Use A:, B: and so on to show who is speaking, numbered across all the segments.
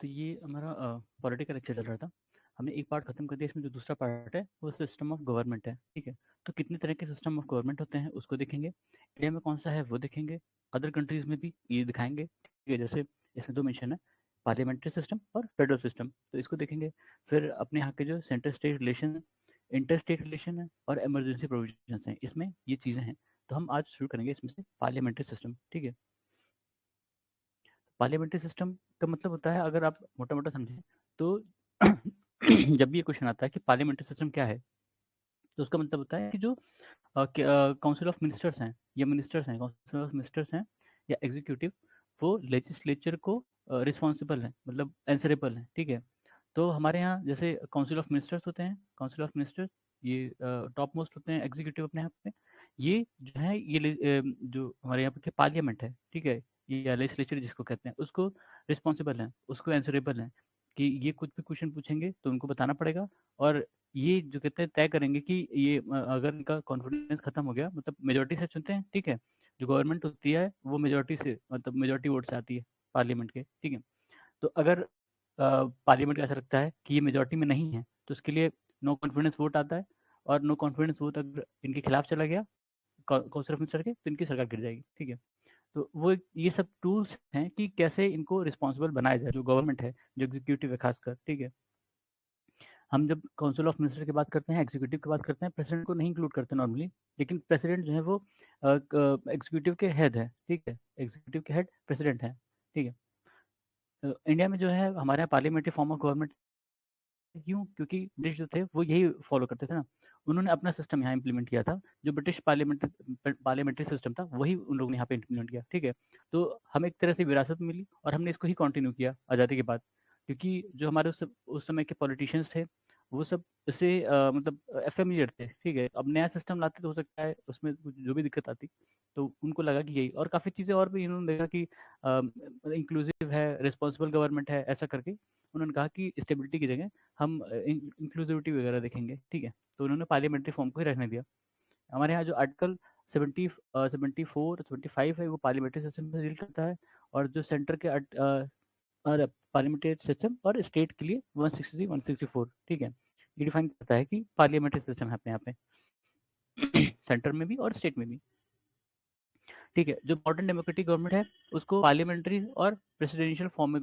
A: तो ये हमारा पॉलिटिकल लेक्चर चल रहा था। हमने एक पार्ट खत्म कर दिया, इसमें जो दूसरा पार्ट है वो सिस्टम ऑफ गवर्नमेंट है, ठीक है। तो कितने तरह के सिस्टम ऑफ गवर्नमेंट होते हैं उसको देखेंगे, इंडिया में कौन सा है वो देखेंगे, अदर कंट्रीज में भी ये दिखाएंगे, ठीक है। जैसे इसमें दो मेंशन है, पार्लियामेंट्री सिस्टम और फेडरल सिस्टम, तो इसको देखेंगे। फिर अपने यहाँ के जो centre state relation, inter state relation है और इमरजेंसी प्रोविजंस हैं, इसमें ये चीज़ें हैं। तो हम आज शुरू करेंगे इसमें से पार्लियामेंट्री सिस्टम, ठीक है। पार्लियामेंट्री सिस्टम का मतलब होता है, अगर आप मोटा मोटा समझें तो जब भी ये क्वेश्चन आता है कि पार्लियामेंट्री सिस्टम क्या है, तो उसका मतलब होता है कि जो काउंसिल ऑफ मिनिस्टर्स हैं या मिनिस्टर्स हैं, काउंसिल ऑफ मिनिस्टर्स हैं या एग्जीक्यूटिव, वो लेजिस्लेचर को रिस्पॉन्सिबल है, मतलब आंसरेबल है, ठीक है। तो हमारे यहाँ जैसे काउंसिल ऑफ मिनिस्टर्स होते हैं, काउंसिल ऑफ मिनिस्टर्स ये टॉप मोस्ट होते हैं एग्जीक्यूटिव अपने यहाँ पे। ये जो है ये जो हमारे यहाँ पे पार्लियामेंट है, ठीक है, ये या लेजिस्लेचर जिसको कहते हैं, उसको रिस्पॉन्सिबल है, उसको आंसरेबल है कि ये कुछ भी क्वेश्चन पूछेंगे तो उनको बताना पड़ेगा। और ये जो कहते हैं तय करेंगे कि ये अगर इनका कॉन्फिडेंस खत्म हो गया, मतलब मेजोरिटी से चुनते हैं, ठीक है। जो गवर्नमेंट होती है वो मेजोरिटी से, मतलब मेजोरिटी वोट से आती है पार्लियामेंट के, ठीक है। तो अगर पार्लियामेंट को ऐसा लगता है कि ये मेजोरिटी में नहीं है, तो उसके लिए नो कॉन्फिडेंस वोट आता है। और नो कॉन्फिडेंस वोट अगर इनके खिलाफ चला गया काउंसिल ऑफ मिनिस्टर के, तो इनकी सरकार गिर जाएगी, ठीक है। तो वो ये सब टूल्स हैं कि कैसे इनको रिस्पॉन्सिबल बनाया जाए, जो गवर्नमेंट है, जो एग्जीक्यूटिव है खासकर, ठीक है। हम जब काउंसिल ऑफ मिनिस्टर की बात करते हैं, एग्जीक्यूटिव की बात करते हैं, प्रेसिडेंट को नहीं इंक्लूड करते नॉर्मली, लेकिन प्रेसिडेंट जो है वो एग्जीक्यूटिव के हेड है, ठीक है। एग्जीक्यूटिव के हेड प्रेसिडेंट है, ठीक है। इंडिया में जो है हमारे यहाँ पार्लियामेंट्री फॉर्म ऑफ गवर्नमेंट, क्यों? क्योंकि ब्रिटिश जो थे वो यही फॉलो करते थे ना, उन्होंने अपना सिस्टम यहाँ इम्प्लीमेंट किया था, जो ब्रिटिश पार्लियामेंट्री सिस्टम था वही उन लोगों ने यहाँ पे इम्प्लीमेंट किया, ठीक है। तो हमें एक तरह से विरासत मिली और हमने इसको ही कंटिन्यू किया आज़ादी के बाद, क्योंकि जो हमारे उस समय के पॉलिटिशियंस थे वो सब इससे मतलब एफेमिलियर थे, ठीक है। अब नया सिस्टम लाते तो हो सकता है उसमें कुछ जो भी दिक्कत आती, तो उनको लगा कि यही, और काफ़ी चीज़ें और भी इन्होंने देखा कि इंक्लूसिव है, रिस्पॉन्सिबल गवर्नमेंट है, ऐसा करके उन्होंने कहा कि स्टेबिलिटी की जगह हम इंक्लूसिविटी वगैरह देखेंगे, ठीक है। तो उन्होंने पार्लियामेंट्री फॉर्म को ही रहने दिया। हमारे यहाँ जो आर्टिकल 74 75 है वो पार्लियामेंट्री सिस्टम से डील करता है, और जो सेंटर के और पार्लियामेंट्री सिस्टम और स्टेट के लिए 163 164, ठीक है। ये डिफाइन करता है कि पार्लियामेंट्री सिस्टम है अपने यहाँ पे सेंटर में भी और स्टेट में भी, ठीक है। जो मॉडर्न डेमोक्रेटिक गवर्नमेंट है उसको पार्लियामेंट्री और प्रेसिडेंशियल फॉर्म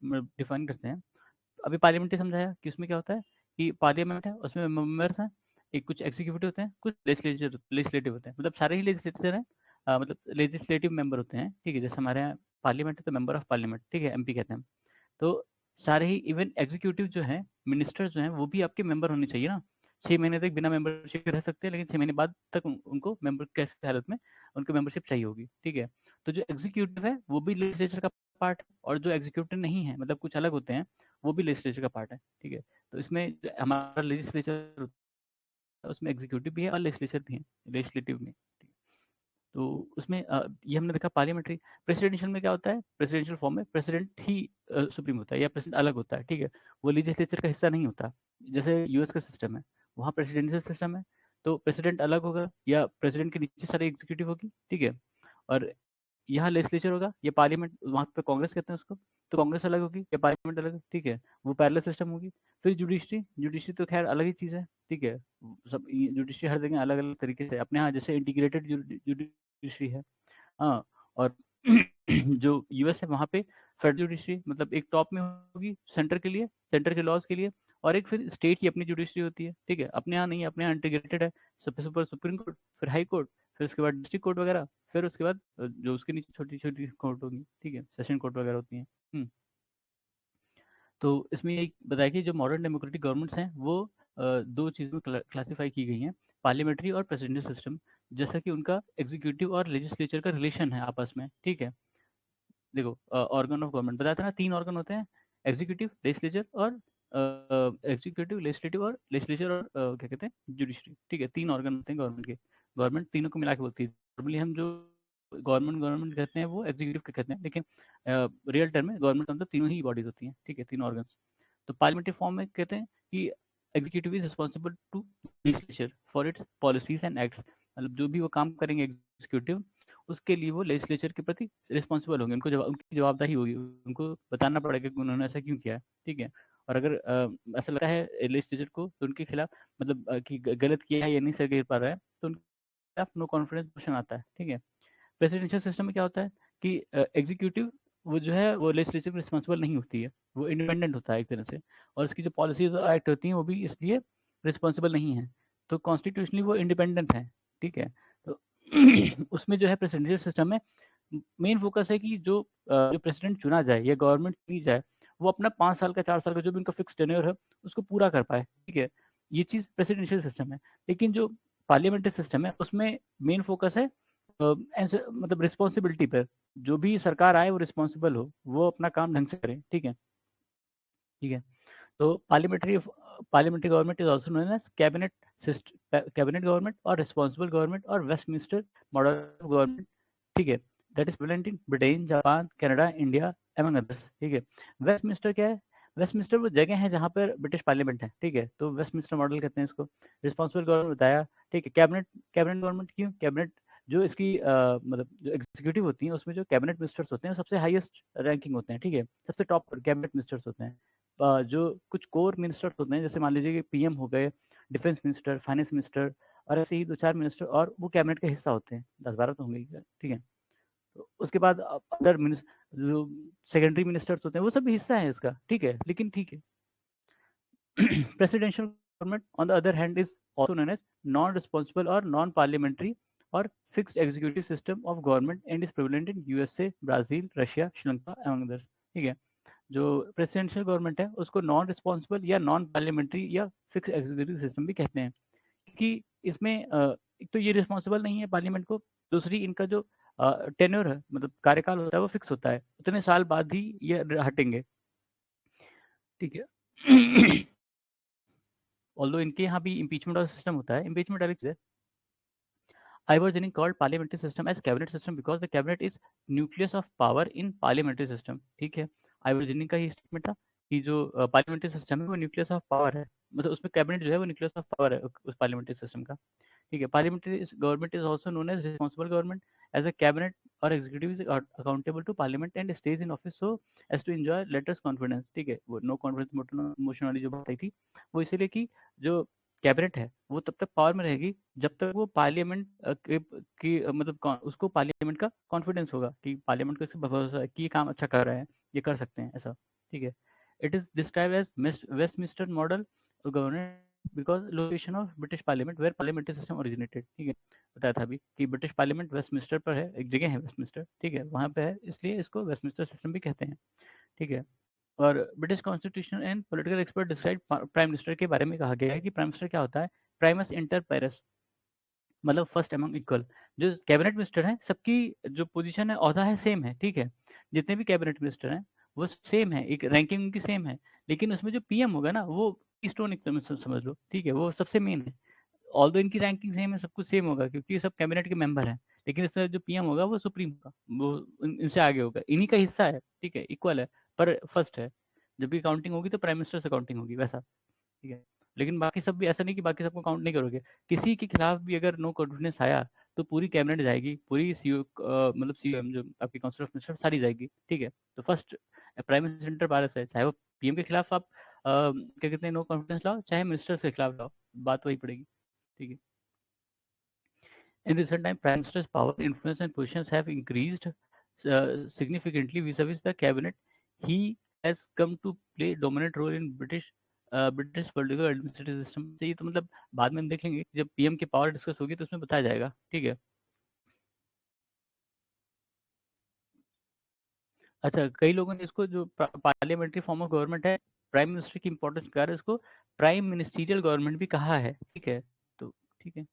A: में डिफाइन करते हैं। अभी पार्लियामेंट्री समझाया कि उसमें क्या होता है कि पार्लियामेंट है, उसमें मेंबर्स हैं, एक कुछ एग्जीक्यूटिव होते हैं, कुछ लेजिस्लेटिव होते हैं, मतलब सारे ही लेजिस्लेटर हैं, मतलब लेजिस्लेटिव मेंबर होते हैं, ठीक है। जैसे हमारे यहाँ पार्लियामेंट है तो मेंबर ऑफ पार्लियामेंट, ठीक है, एमपी कहते हैं। तो सारे ही इवन एग्जीक्यूटिव जो है, मिनिस्टर जो हैं, वो भी आपके मेंबर होने चाहिए ना। 6 महीने तक बिना मेंबरशिप के रह सकते हैं, लेकिन 6 महीने बाद तक उनको मेंबर कैसे हालत में उनको मेंबरशिप चाहिए होगी, ठीक है। तो जो एग्जीक्यूटिव है वो भी लेजिस्लेचर का पार्ट है, और जो एग्जीक्यूटिव नहीं है, मतलब कुछ अलग होते हैं, वो भी लेजिस्लेचर का पार्ट है, ठीक है। तो इसमें हमारा लेजिस्लेचर होता है, उसमें एग्जीक्यूटिव भी है और लेजिस्लेचर भी है, लेजिस्लेटिव में, ठीक है। तो उसमें ये हमने देखा पार्लियामेंट्री। प्रेसिडेंशियल में क्या होता है, प्रेसिडेंशियल फॉर्म में प्रेसिडेंट ही सुप्रीम होता है, या प्रेसिडेंट अलग होता है, ठीक है। वो लेजिस्लेचर का हिस्सा नहीं होता, जैसे यूएस का सिस्टम है, वहाँ प्रेसिडेंशियल सिस्टम है, तो प्रेसिडेंट अलग होगा या प्रेसिडेंट के नीचे सारे एग्जीक्यूटिव होगी, ठीक है। और यहाँ लेजिस्लेचर होगा, ये पार्लियामेंट, वहाँ पे कांग्रेस कहते हैं उसको, तो कांग्रेस अलग होगी या पार्लियामेंट अलग, ठीक है। वो पैरेलल सिस्टम होगी। फिर जुडिशरी, जुडिशरी तो खैर अलग ही चीज़ है, ठीक है। सब जुडिशरी हर जगह अलग अलग तरीके से, अपने यहाँ जैसे इंटीग्रेटेड जुडिशरी है, हाँ। और जो यूएस है वहाँ पे फेडरल जुडिशरी, मतलब एक टॉप में होगी सेंटर के लिए, सेंटर के लॉज के लिए, और एक फिर स्टेट की अपनी जुडिशरी होती है, ठीक है। अपने यहाँ नहीं है, अपने यहाँ इंटीग्रेटेड है, सबसे ऊपर सुप्रीम कोर्ट, फिर हाई कोर्ट, फिर उसके बाद डिस्ट्रिक्ट कोर्ट वगैरह, फिर उसके बाद जो उसके नीचे छोटी छोटी कोर्ट होगी, ठीक है, सेशन कोर्ट वगैरह होती हैं। तो इसमें यही बताया कि जो मॉडर्न डेमोक्रेटिक गवर्नमेंट्स हैं वो दो चीज़ों में क्लासीफाई की गई हैं, पार्लियामेंट्री और प्रेसिडेंशियल सिस्टम, जैसा कि उनका एग्जीक्यूटिव और लेजिस्लेचर का रिलेशन है आपस में, ठीक है। देखो ऑर्गन ऑफ गवर्नमेंट बताया था ना, 3 ऑर्गन होते हैं, एग्जीक्यूटिव, लेजिस्लेचर और एग्जीक्यूटिव, लेजिस्लेटिव और लेजिस्लेचर और क्या कहते हैं जुडिशरी, ठीक है। 3 ऑर्गन होते हैं गवर्नमेंट के, गवर्नमेंट तीनों को मिला के बोलती है। नॉर्मली हम जो गवर्नमेंट गवर्नमेंट कहते हैं वो एग्जीक्यूटिव के कहते हैं, लेकिन रियल टर्म में गवर्नमेंट मतलब तीनों ही बॉडीज होती हैं, ठीक है, 3 ऑर्गन। तो पार्लियामेंट्री फॉर्म में कहते हैं कि executive is responsible to legislature for its policies and acts, मतलब जो भी वो काम करेंगे एग्जीक्यूटिव, उसके लिए वो लेजिस्लेचर के प्रति रिस्पॉन्सिबल होंगे, उनकी जवाबदारी होगी, उनको बताना पड़ेगा कि उन्होंने ऐसा क्यों किया है, ठीक है। और अगर ऐसा लगता है लेजिस्लेचर को तो उनके खिलाफ मतलब कि गलत किया है या नहीं सर कर पा रहा है, तो उनके खिलाफ नो कॉन्फिडेंस मोशन आता है, ठीक है। प्रेसिडेंशियल सिस्टम में क्या होता है कि एग्जीक्यूटिव वो जो है वो लेजिस्लेटिव रिस्पॉन्सिबल नहीं होती है, वो इंडिपेंडेंट होता है एक तरह से, और उसकी जो पॉलिसीज और एक्ट होती हैं वो भी इसलिए रिस्पॉन्सिबल नहीं है, तो कॉन्स्टिट्यूशनली वो इंडिपेंडेंट है, ठीक है। तो उसमें जो है प्रेसिडेंशियल सिस्टम में मेन फोकस है कि जो प्रेसिडेंट चुना जाए या गवर्नमेंट चुनी जाए वो अपना 5 साल का 4 साल का जो भी उनका फिक्स टेन्योर है उसको पूरा कर पाए, ठीक है। ये चीज़ प्रेसिडेंशियल सिस्टम है। लेकिन जो पार्लियामेंट्री सिस्टम है उसमें मेन फोकस है ऐसे मतलब रिस्पॉन्सिबिलिटी पर, जो भी सरकार आए वो रिस्पॉन्सिबल हो, वो अपना काम ढंग से करे, ठीक है, ठीक है। तो parliamentary government is also known as cabinet government और रिस्पॉन्सिबल गवर्नमेंट और वेस्टमिंस्टर मॉडल ऑफ गवर्नमेंट, ठीक है। That is present in Britain, Japan, Canada, India among others, ठीक है। वेस्टमिंस्टर क्या है? वेस्टमिंस्टर वो जगह है जहाँ पर ब्रिटिश पार्लियामेंट है, ठीक है, तो वेस्टमिंस्टर मॉडल कहते हैं इसको। रिस्पॉन्सिबल गवर्नमेंट बताया, ठीक है। कैबिनेट कैबिनेट गवर्नमेंट क्यों? कैबिनेट जो इसकी मतलब जो एग्जीक्यूटिव होती है उसमें जो कैबिनेट मिनिस्टर्स होते हैं सबसे हाईएस्ट रैंकिंग होते हैं, ठीक है, सबसे टॉप कैबिनेट मिनिस्टर्स होते हैं। जो कुछ कोर मिनिस्टर्स होते हैं जैसे मान लीजिए कि पीएम हो गए, डिफेंस मिनिस्टर, फाइनेंस मिनिस्टर, और ऐसे ही 2-4 मिनिस्टर और वो कैबिनेट का हिस्सा होते हैं, 10-12 तो होंगे ही, ठीक है। तो उसके बाद अदर जो सेकेंडरी मिनिस्टर्स होते हैं वो सब भी हिस्सा है इसका, ठीक है, लेकिन ठीक है। presidential government on the other hand is also known as non-responsible or non-parliamentary or fixed executive system of government and is prevalent in USA, Brazil, Russia, Sri Lanka among others, ठीक है। जो प्रेसिडेंशियल गवर्नमेंट है उसको non responsible या non parliamentary या fix executive system भी कहते हैं, क्योंकि इसमें एक तो ये रिस्पॉन्सिबल नहीं है पार्लियामेंट को, दूसरी इनका जो टेन्योर है मतलब कार्यकाल होता है वो फिक्स होता है, उतने साल बाद ही ये हटेंगे, ठीक है। ऑल्दो इनके यहाँ भी इम्पीचमेंट का सिस्टम होता है, इम्पीचमेंट अलग चीज़ है। I was in called parliamentary system as cabinet system because the cabinet is nucleus of power in parliamentary system, ठीक है। I was in का ही स्टेटमेंट था कि जो पार्लियामेंट्री सिस्टम है वो न्यूक्लियस ऑफ पावर है, मतलब उसमें कैबिनेट जो है वो न्यूक्लियस ऑफ पावर है उस पार्लियामेंट्री सिस्टम का, ठीक है। Parliamentary government is also known as responsible government as a cabinet और executive is accountable to parliament and stage in office so as to enjoy latest confidence, ठीक है। वो no confidence motion वाली जो बात आई थी वो इसीलिए कि जो कैबिनेट है वो तब तक पावर में रहेगी जब तक वो पार्लियामेंट की मतलब उसको पार्लियामेंट का कॉन्फिडेंस होगा कि पार्लियामेंट को इससे भरोसा है कि ये काम अच्छा कर रहे हैं, ये कर सकते हैं ऐसा, ठीक है। It is describe as Westminster model government because location of British parliament where parliamentary system originated, ठीक है। बताया था अभी कि ब्रिटिश पार्लियामेंट वेस्टमिंस्टर पर है, एक जगह है वेस्टमिंस्टर, ठीक है, वहाँ पे है, इसलिए इसको वेस्टमिंस्टर सिस्टम भी कहते हैं, ठीक है। और British constitution and political expert decide prime minister के बारे में कहा गया है कि प्राइम मिनिस्टर क्या होता है? प्राइमस इंटर पैरस, मतलब फर्स्ट अमंग इक्वल। जो कैबिनेट मिनिस्टर हैं सबकी जो पोजीशन है ओहदा है सेम है, ठीक है। जितने भी कैबिनेट मिनिस्टर हैं वो सेम है, एक रैंकिंग उनकी सेम है, लेकिन उसमें जो पीएम होगा ना वो स्टोन एक समझ लो, ठीक है, वो सबसे मेन है। ऑल्दो इनकी रैंकिंग सेम है, सब कुछ सेम होगा क्योंकि ये सब कैबिनेट के मेंबर हैं, लेकिन इसमें जो पीएम होगा वो सुप्रीम होगा, वो इनसे आगे होगा, इन्हीं का हिस्सा है, ठीक है, इक्वल है, पर फर्स्ट है। जब भी काउंटिंग होगी तो प्राइम मिनिस्टर से काउंटिंग होगी वैसा, ठीक है। लेकिन बाकी सब भी ऐसा नहीं कि बाकी सबको काउंट नहीं करोगे, किसी के खिलाफ भी अगर नो कॉन्फिडेंस आया तो पूरी कैबिनेट जाएगी, पूरी सीओ मतलब सीएम जो आपकी काउंसिल ऑफ मिनिस्टर सारी जाएगी, ठीक है। तो फर्स्ट प्राइम मिनिस्टर पारस है, चाहे वो पीएम के खिलाफ आप क्या कहते हैं नो कॉन्फिडेंस लाओ, चाहे मिनिस्टर्स के खिलाफ लाओ, बात वही पड़ेगी, ठीक है। In recent time, Prime Minister's power, influence, and positions have increased significantly vis-a-vis the cabinet. He has come to play dominant role in British political administrative system। से ये तो मतलब बाद में हम देख लेंगे, जब पीएम की पावर डिस्कस होगी तो उसमें बताया जाएगा, ठीक है। अच्छा, कई लोगों ने इसको जो पार्लियामेंट्री फॉर्म ऑफ गवर्नमेंट है, प्राइम मिनिस्टर की इंपॉर्टेंस के कारण इसको प्राइम मिनिस्टीरियल गवर्नमेंट भी कहा है, ठीक है। तो ठीक है,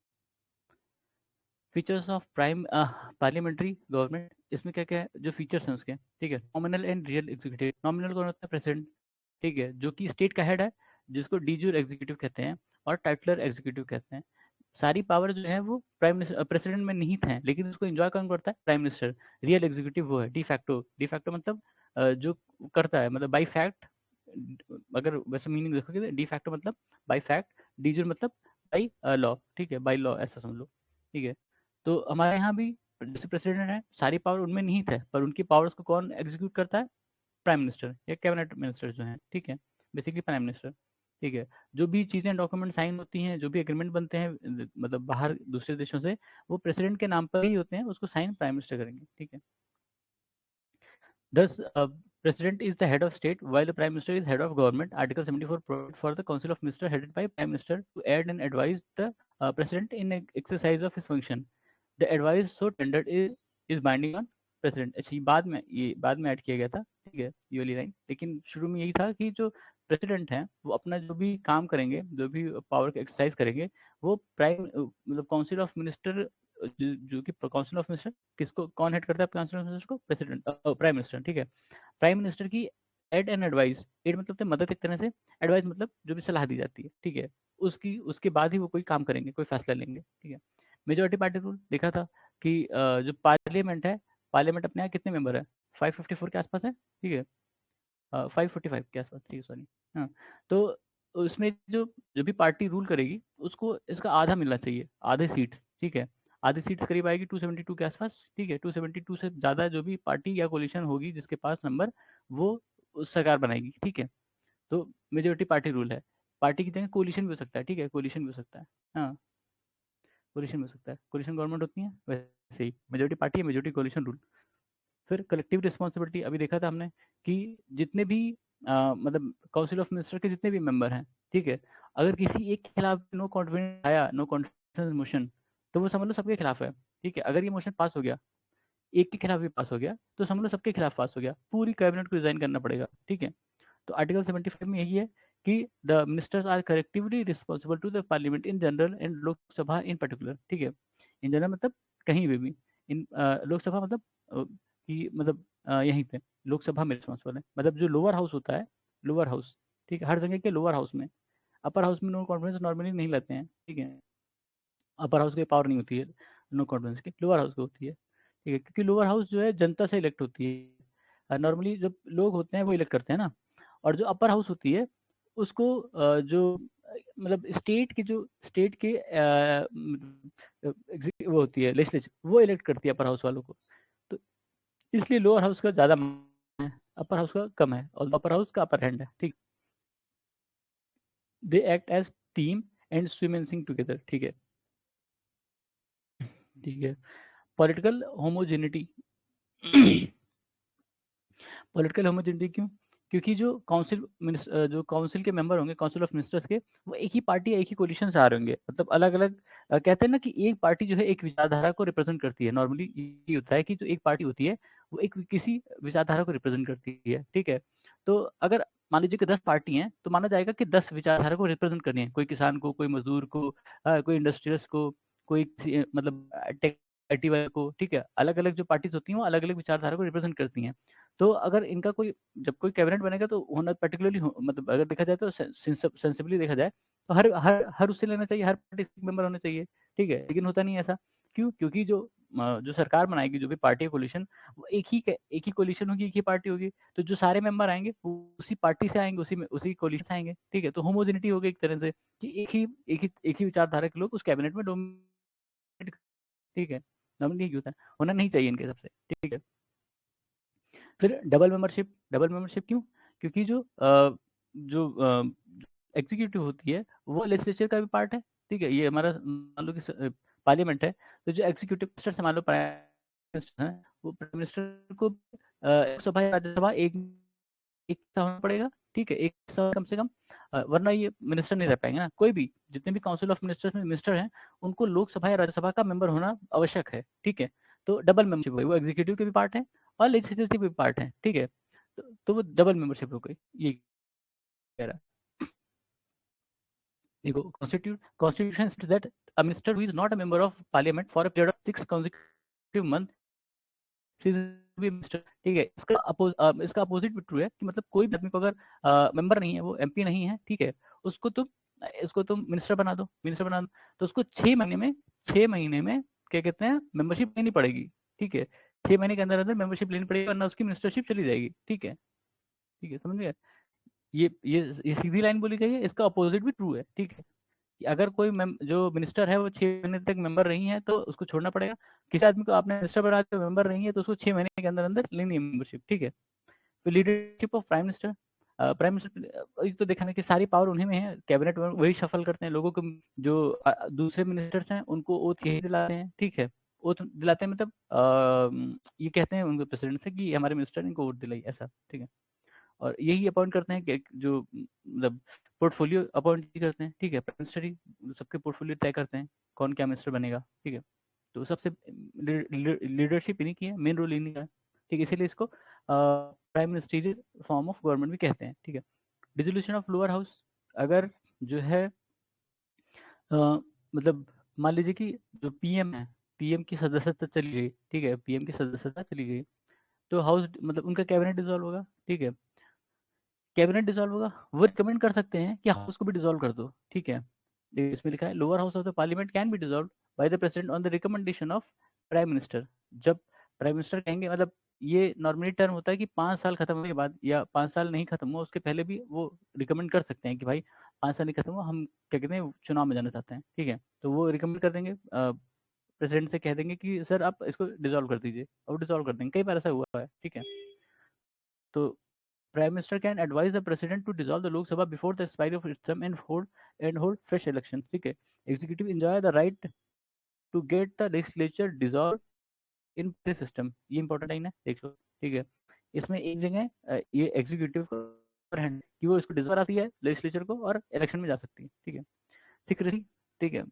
A: features of prime parliamentary government, इसमें क्या क्या है जो फीचर्स हैं उसके, ठीक है। Nominal and real executive, nominal कौन होता है? प्रेसिडेंट, ठीक है, जो कि स्टेट का हेड है, जिसको डीजूर एग्जीक्यूटिव कहते हैं और टाइटलर एग्जीक्यूटिव कहते हैं। सारी पावर जो है वो प्राइम प्रेसिडेंट में निहित है, लेकिन उसको एंजॉय कौन करता है? Prime minister. रियल एग्जीक्यूटिव वो है डिफैक्टो, डिफैक्टो मतलब जो करता है, मतलब बाई फैक्ट, अगर वैसे मीनिंग देखोगे डिफैक्टो मतलब बाई फैक्ट, डीजूर मतलब बाई लॉ, ठीक है, बाई लॉ ऐसा समझ लो, ठीक है। तो हमारे यहाँ भी जैसे प्रेसिडेंट है, सारी पावर उनमें निहित है, पर उनकी पावर्स को कौन एग्जीक्यूट करता है? प्राइम मिनिस्टर या कैबिनेट मिनिस्टर जो हैं, ठीक है, बेसिकली प्राइम मिनिस्टर, ठीक है। जो भी चीज़ें डॉक्यूमेंट साइन होती हैं, जो भी एग्रीमेंट बनते हैं मतलब बाहर दूसरे देशों से, वो प्रेसिडेंट के नाम पर ही होते हैं, उसको साइन प्राइम मिनिस्टर करेंगे, ठीक है। Thus, President is the head of state, while the Prime Minister is head of government. Article 74 provides for the Council of Ministers headed by Prime Minister to aid and advise the President in exercise of his function. The advice so tendered is binding on President. अच्छा ये बाद में add किया गया था, ठीक है, ये वाली लाइन, लेकिन शुरू में यही था कि जो प्रेसिडेंट हैं वो अपना जो भी काम करेंगे, जो भी पावर का एक्सरसाइज करेंगे, वो प्राइम मतलब काउंसिल ऑफ मिनिस्टर जो कि काउंसिल ऑफ मिनिस्टर किसको कौन हेड करता है? काउंसिल ऑफ मिनिस्टर को प्रेसिडेंट प्राइम मिनिस्टर, ठीक है। प्राइम मिनिस्टर की एड एंड एडवाइस, एड मतलब तो मदद एक तरह से, एडवाइस मतलब जो भी सलाह दी जाती है, ठीक है, उसके बाद ही वो कोई काम करेंगे, कोई फैसला लेंगे, ठीक है। मेजोरिटी पार्टी रूल देखा था कि जो पार्लियामेंट है, पार्लियामेंट अपने यहाँ कितने मेंबर है? 554 के आसपास है, ठीक है, 545 के आसपास, ठीक है, सॉरी। हाँ, तो उसमें जो जो भी पार्टी रूल करेगी उसको इसका आधा मिलना चाहिए, आधे सीट्स, ठीक है। आधी सीट्स करीब आएगी 272 के आसपास, ठीक है। 272 से ज़्यादा जो भी पार्टी या कोलिशन होगी जिसके पास नंबर, वो सरकार बनाएगी, ठीक है। तो मेजोरिटी पार्टी रूल है। पार्टी की जगह कोलिशन भी हो सकता है, ठीक है, कोलिशन भी हो सकता है। हाँ, कोलिशन भी हो सकता है, कोलिशन गवर्नमेंट होती है वैसे ही, मेजोरिटी पार्टी है, मेजोरिटी कोलिशन रूल। फिर कलेक्टिव रिस्पॉन्सिबिलिटी अभी देखा था हमने कि जितने भी मतलब काउंसिल ऑफ मिनिस्टर के जितने भी मेंबर हैं, ठीक है, अगर किसी एक के खिलाफ नो कॉन्फिडेंस आया, नो कॉन्फिडेंस मोशन, तो वो समझ लो सबके खिलाफ है, ठीक है। अगर ये मोशन पास हो गया, एक के खिलाफ भी पास हो गया, तो समझ लो सबके खिलाफ पास हो गया, पूरी कैबिनेट को रिजाइन करना पड़ेगा, ठीक है। तो आर्टिकल 75 में यही है कि the ministers are collectively responsible to the parliament in general and Lok Sabha in particular, ठीक है। इन जनरल मतलब कहीं भी, इन लोकसभा मतलब कि मतलब यहीं पे लोकसभा में रिस्पॉन्सिबल है, मतलब जो लोअर हाउस होता है, लोअर हाउस, ठीक है, हर जगह के लोअर हाउस में, अपर हाउस में नो कॉन्फिडेंस नॉर्मली नहीं लेते हैं, ठीक है। अपर हाउस की पावर नहीं होती है नो कॉन्फिडेंस की, लोअर हाउस की होती है, ठीक है, क्योंकि लोअर हाउस जो है जनता से इलेक्ट होती है, नॉर्मली जब लोग होते हैं वो इलेक्ट करते हैं ना। और जो अपर हाउस होती है उसको जो मतलब स्टेट के वो होती है लेजिस्लेचर, वो इलेक्ट करती है अपर हाउस वालों को। तो इसलिए लोअर हाउस का ज़्यादा है, अपर हाउस का कम है, और अपर हाउस का अपर हैंड है, ठीक। They act as team and swim and sing together, ठीक है, ठीक है। पॉलिटिकल होमोजेनिटी पॉलिटिकल होमोजेनिटी क्यों? क्योंकि जो जो काउंसिल के मेंबर होंगे, काउंसिल ऑफ मिनिस्टर्स के, वो एक ही पार्टी या एक ही कोलिशन से आ रहे होंगे, मतलब अलग अलग कहते हैं ना कि एक पार्टी जो है एक विचारधारा को रिप्रेजेंट करती है। नॉर्मली ये होता है कि जो एक पार्टी होती है वो एक किसी विचारधारा को रिप्रेजेंट करती है, ठीक है। तो अगर मान लीजिए कि 10 पार्टी हैं, तो माना जाएगा कि 10 विचारधारा को रिप्रेजेंट करनी है, कोई किसान को, कोई मजदूर को, कोई इंडस्ट्रियलिस्ट को, कोई मतलब टेक आईटी वाले को, ठीक है। अलग अलग जो पार्टीज होती हैं वो अलग अलग विचारधारा को रिप्रेजेंट करती हैं। तो अगर इनका कोई जब कोई कैबिनेट बनेगा तो होना पर्टिकुलरली मतलब अगर देखा जाए तो सेंसिबली देखा जाए तो हर हर हर उससे लेना चाहिए, हर पार्टी से मेंबर होने चाहिए, ठीक है। लेकिन होता नहीं है ऐसा, क्यों? क्योंकि जो सरकार बनाएगी, जो भी पार्टी कोलिशन, वो एक ही कोलिशन होगी, एक ही पार्टी होगी, तो जो सारे मेंबर आएंगे वो उसी पार्टी से आएंगे, उसी कोलिशन से आएंगे, ठीक है। तो होमोजेनिटी होगी एक तरह से कि एक ही विचारधारा के लोग उस कैबिनेट में डोमिनेट, ठीक है। नॉर्मली यही होता है, होना नहीं चाहिए इनके हिसाब से, ठीक है। फिर डबल मेंबरशिप क्यों? क्योंकि जो एग्जीक्यूटिव होती है वो लेजिस्लेचर का भी पार्ट है, ठीक है। ये हमारा मान लो कि पार्लियामेंट है, तो जो एग्जीक्यूटिव मिनिस्टर से मान लो प्राइम मिनिस्टर है, वो प्राइम मिनिस्टर को लोकसभा या राज्यसभा एक हिस्सा होना पड़ेगा, ठीक है, एक हिस्सा कम से कम, वरना ये मिनिस्टर नहीं रह पाएंगे ना। कोई भी जितने भी काउंसिल ऑफ मिनिस्टर्स में मिनिस्टर हैं, उनको लोकसभा या राज्यसभा का मेंबर होना आवश्यक है, ठीक है। तो डबल मेंबरशिप हुई, वो एग्जीक्यूटिव के भी पार्ट है और लेजिस्लेटिव भी पार्ट है, ठीक है। तो वो डबल मेंबरशिप हो गई, ये कह रहा है। देखो, constitution that a minister who is not a member of parliament for a period of 6 consecutive months भी मिनिस्टर, ठीक है। इसका अपोजिट भी ट्रू है कि मतलब कोई भी आदमी को अगर मेंबर नहीं है, वो एमपी नहीं है, ठीक है, उसको तुम मिनिस्टर बना दो, तो उसको 6 महीने में क्या कहते हैं, मेंबरशिप लेनी पड़ेगी, ठीक है। 6 महीने के अंदर अंदर मेंबरशिप लेनी पड़ेगी, वरना उसकी मिनिस्टरशिप चली जाएगी, ठीक है, ठीक है, समझ गए। ये सीधी लाइन बोली गई है, इसका अपोजिट भी ट्रू है, ठीक है। कि अगर कोई जो मिनिस्टर है वो 6 महीने तक मेंबर नहीं है तो उसको छोड़ना पड़ेगा। किसी आदमी को आपने मिनिस्टर बना के मेंबर नहीं है तो उसको 6 महीने के अंदर अंदर लेनी है मेंबरशिप, ठीक है। तो leadership of prime minister, prime minister ये तो देखा ना कि सारी पावर उन्हीं में है, कैबिनेट में वही शफल करते हैं लोगों को, जो दूसरे मिनिस्टर्स हैं उनको ओथ यही दिलाते हैं, ठीक है। ओथ दिलाते हैं मतलब ये कहते हैं उनके प्रेसिडेंट से कि हमारे मिनिस्टर ने इनको वोट दिलाई, ऐसा, ठीक है। और यही अपॉइंट करते हैं कि जो मतलब पोर्टफोलियो अपॉइंट करते हैं, ठीक है। प्राइम मिनिस्टर ही सबके पोर्टफोलियो तय करते हैं कौन क्या मिनिस्टर बनेगा, ठीक है। तो सबसे लीडरशिप इन्हीं की है, मेन रोल इन्हीं का है, ठीक है। इसीलिए इसको prime ministerial form of government भी कहते हैं, ठीक है। डिसोल्यूशन ऑफ लोअर हाउस, अगर जो है मतलब मान लीजिए कि जो पीएम है, पीएम की सदस्यता चली गई, ठीक है, पीएम की सदस्यता चली गई, तो हाउस मतलब उनका कैबिनेट डिसॉल्व होगा, ठीक है। कैबिनेट डिसॉल्व होगा, वो रिकमेंड कर सकते हैं कि हाउस को भी डिसॉल्व कर दो, ठीक है। इसमें लिखा है lower house of the parliament can be dissolve by the president on the recommendation of prime minister. जब प्राइम मिनिस्टर कहेंगे, मतलब ये नॉर्मली टर्म होता है कि 5 साल खत्म होने के बाद, या 5 साल नहीं खत्म हुआ उसके पहले भी वो रिकमेंड कर सकते हैं कि भाई 5 साल नहीं खत्म हुआ, हम क्या कहते हैं चुनाव में जाना चाहते हैं, ठीक है। तो वो रिकमेंड कर देंगे, प्रेसिडेंट से कह देंगे कि सर आप इसको डिसॉल्व कर दीजिए, और डिसॉल्व कर देंगे। कई बार ऐसा हुआ है, ठीक है। तो Prime Minister can advise the President to dissolve the Lok Sabha before the expiry of its term and hold fresh elections, ठीक है। Executive enjoy the right to get the legislature dissolved in the system, ये important line है, देख लो, ठीक है। इसमें एक जगह ये एग्जीक्यूटिव को हैंड कि वो इसको डिसॉल्व आती है लेजिस्लेचर को और इलेक्शन में जा सकती है, ठीक है। सिक्रेसी, ठीक है।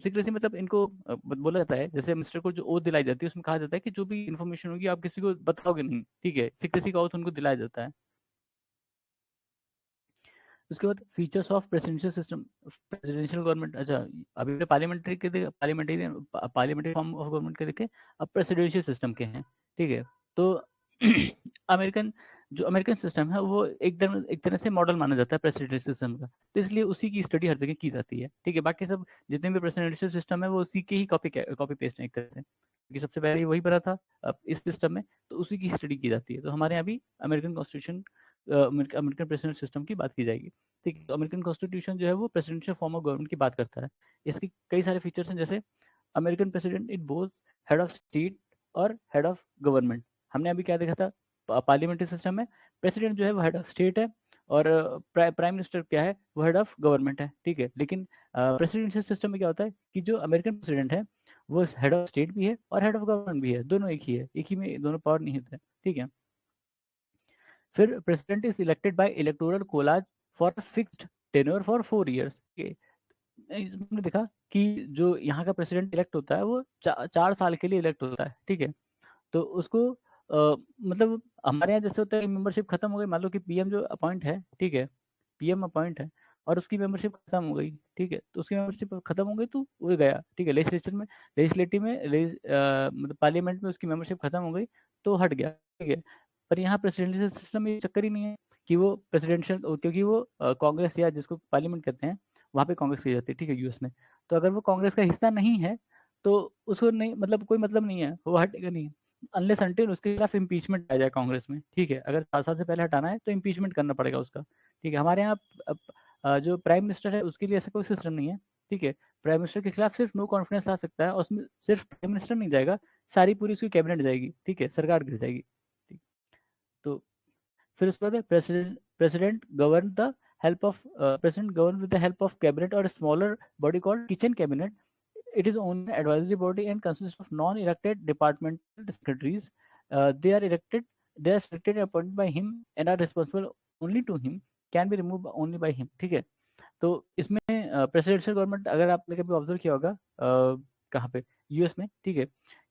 A: सिक्रेसी मतलब इनको बोला जाता है, जैसे मिनिस्टर को जो ओथ दिलाई जाती है उसमें कहा जाता है कि जो भी इन्फॉर्मेशन होगी आप किसी को बताओगे नहीं, ठीक है। सिक्रेसी का ओथ उनको दिलाया जाता है। उसके बाद features of presidential system, presidential government, अच्छा अभी पार्लियामेंट्री के पार्लियामेंट्री फॉर्म ऑफ गवर्नमेंट के देखे, अब प्रेसिडेंशियल सिस्टम के हैं, ठीक है। तो अमेरिकन जो अमेरिकन सिस्टम है वो एक तरह से मॉडल माना जाता है प्रेसिडेंशियल सिस्टम का, तो इसलिए उसी की स्टडी हर जगह की जाती है, ठीक है। बाकी सब जितने भी प्रेसिडेंशियल सिस्टम है वो उसी के ही कॉपी पेस्ट है एक तरह से, क्योंकि सबसे पहले वही बना था अब इस सिस्टम में, तो उसी की स्टडी की जाती है। तो हमारे यहाँ भी American constitution, American president system की बात की जाएगी, ठीक है। तो अमेरिकन कॉन्स्टिट्यूशन जो है वो प्रेसिडेंशियल फॉर्म ऑफ गवर्नमेंट की बात करता है। इसके कई सारे फीचर्स हैं, जैसे American president it both head of state और हेड ऑफ गवर्नमेंट। हमने अभी क्या देखा था पार्लियामेंट्री सिस्टम में, प्रेसिडेंट जो है वो हेड ऑफ स्टेट है, और प्राइम मिनिस्टर क्या है वो हेड ऑफ गवर्नमेंट है, ठीक है। लेकिन प्रेसिडेंशियल सिस्टम में क्या होता है कि जो अमेरिकन प्रेसिडेंट है वो हेड ऑफ स्टेट भी है और हेड ऑफ गवर्नमेंट भी है, दोनों एक ही है, एक ही में दोनों पावर नहीं होते हैं, ठीक है। फिर president is elected by electoral collage for fixed tenure for 4 years. हमने देखा कि जो यहाँ का प्रेसिडेंट इलेक्ट होता है वो 4 साल के लिए इलेक्ट होता है, ठीक है। तो उसको मतलब हमारे यहाँ जैसे होता है कि मेंबरशिप खत्म हो गई, मान लो कि पीएम जो अपॉइंट है, ठीक है, पीएम अपॉइंट है और उसकी मेंबरशिप खत्म हो गई, ठीक है। तो उसकी मेंबरशिप खत्म हो गई तो वो गया, ठीक है। लेजिस्लेटिव में मतलब पार्लियामेंट में उसकी मेंबरशिप खत्म हो गई तो हट गया, ठीक है। पर यहाँ प्रेसिडेंशियल सिस्टम में ये चक्कर ही नहीं है कि वो प्रेसिडेंशियल, क्योंकि वो कांग्रेस या जिसको पार्लियामेंट कहते हैं वहाँ पे कांग्रेस की जाती है, ठीक है, यूएस में। तो अगर वो कांग्रेस का हिस्सा नहीं है तो उसको नहीं, मतलब कोई मतलब नहीं है, वो हटेगा नहीं, अनलेस अनटिल उसके खिलाफ इम्पीचमेंट आ जाए कांग्रेस में, ठीक है। अगर 4 साल से पहले हटाना है तो इम्पीचमेंट करना पड़ेगा उसका, ठीक है। हमारे यहाँ जो प्राइम मिनिस्टर है उसके लिए ऐसा कोई सिस्टम नहीं है, ठीक है। प्राइम मिनिस्टर के खिलाफ सिर्फ नो कॉन्फिडेंस आ सकता है, और उसमें सिर्फ प्राइम मिनिस्टर नहीं जाएगा, सारी पूरी उसकी कैबिनेट जाएगी, ठीक है, सरकार गिर जाएगी, ठीक। तो फिर उसके बाद president govern the help of president govern with the help of cabinet और smaller body called kitchen cabinet. It is only an advisory body and consists of non-elected departmental secretaries. They are elected, they are selected and appointed by him and are responsible only to him. Can be removed only by him. ठीक है। तो इसमें presidential government अगर आपने कभी observe किया होगा कहाँ पे, यूएस में, ठीक है।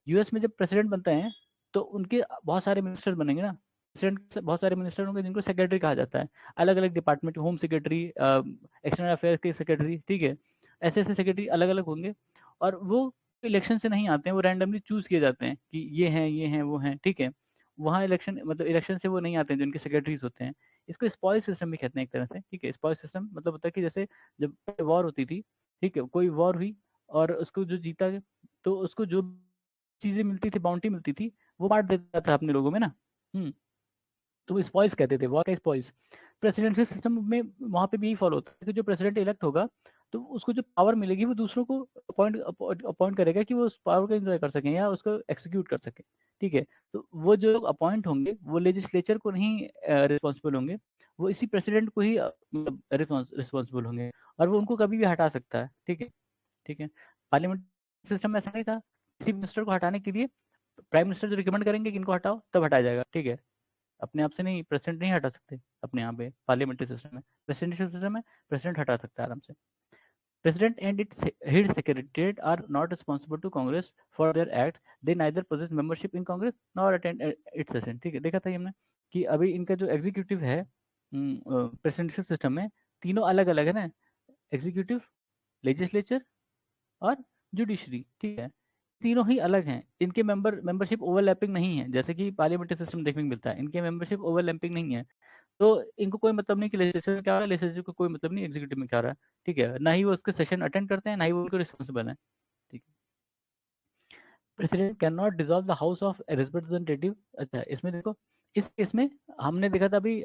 A: यूएस में जब प्रेसिडेंट बनते हैं तो उनके बहुत सारे मिनिस्टर बनेंगे ना, प्रेसिडेंट बहुत सारे मिनिस्टर होंगे जिनको सेक्रेटरी कहा जाता है, अलग अलग department, home secretary, external affairs के सेक्रेटरी, ठीक है। ऐसे ऐसे सेक्रेटरी अलग अलग होंगे, और वो इलेक्शन से नहीं आते हैं, वो रैंडमली चूज किए जाते हैं कि ये हैं वो हैं, ठीक है। वहाँ इलेक्शन मतलब इलेक्शन से वो नहीं आते हैं जो इनके सेक्रेटरीज होते हैं। इसको स्पॉइल सिस्टम भी कहते हैं एक तरह से, ठीक है। स्पॉइल सिस्टम मतलब होता है कि जैसे जब वॉर होती थी, ठीक है, कोई वॉर हुई और उसको जो जीता तो उसको जो चीजें मिलती थी, बाउंटी मिलती थी, वो बांट देता था अपने लोगों में ना। तो वो स्पॉइल्स कहते थे, वॉर का स्पॉइल्स। प्रेसिडेंशियल सिस्टम में वहाँ पे भी यही फॉलो होता है कि जो प्रेसिडेंट इलेक्ट होगा तो उसको जो पावर मिलेगी वो दूसरों को अपॉइंट करेगा कि वो उस पावर को एंजॉय कर सकें या उसको एक्सिक्यूट कर सकें, ठीक है। तो वो जो लोग अपॉइंट होंगे वो लेजिस्लेचर को नहीं रिस्पॉन्सिबल होंगे, वो इसी प्रेसिडेंट को ही मतलब रिस्पॉन्सिबल होंगे, और वो उनको कभी भी हटा सकता है, ठीक है, ठीक है। पार्लियामेंट सिस्टम में ऐसा नहीं था, किसी मिनिस्टर को हटाने के लिए प्राइम मिनिस्टर जो रिकमेंड करेंगे कि इनको हटाओ तब हटाया जाएगा, ठीक है। अपने आप से नहीं, प्रेसिडेंट नहीं हटा सकते अपने यहाँ पे पार्लियामेंट्री सिस्टम में। प्रेसिडेंशियल सिस्टम में प्रेसिडेंट हटा सकता है आराम से। President and its head secretariat are not responsible to Congress for their acts. They neither possess membership in Congress nor attend its session. ठीक है, देखा था ये हमने कि अभी इनका जो एग्जीक्यूटिव है प्रेसिडेंशियल सिस्टम में, तीनों अलग अलग है ना, एग्जीक्यूटिव, लेजिस्लेचर और जुडिशरी, ठीक है। तीनों ही अलग हैं, इनके मेंबरशिप ओवरलैपिंग नहीं है, जैसे कि पार्लियामेंट्री सिस्टम देखने को मिलता है, इनके मेंबरशिप ओवरलैपिंग नहीं है। तो इनको कोई मतलब नहीं कि लेजिस्लेचर में क्या हो रहा है, लेजिस्लेचर को कोई मतलब नहीं एग्जीक्यूटिव में क्या हो रहा है, ठीक है। ना ही वो उसके सेशन अटेंड करते हैं, ना ही वो उनको रिस्पॉन्सिबल है, ठीक है। President can not dissolve the house of representative. अच्छा, इसमें देखो, इस इसमें हमने देखा था अभी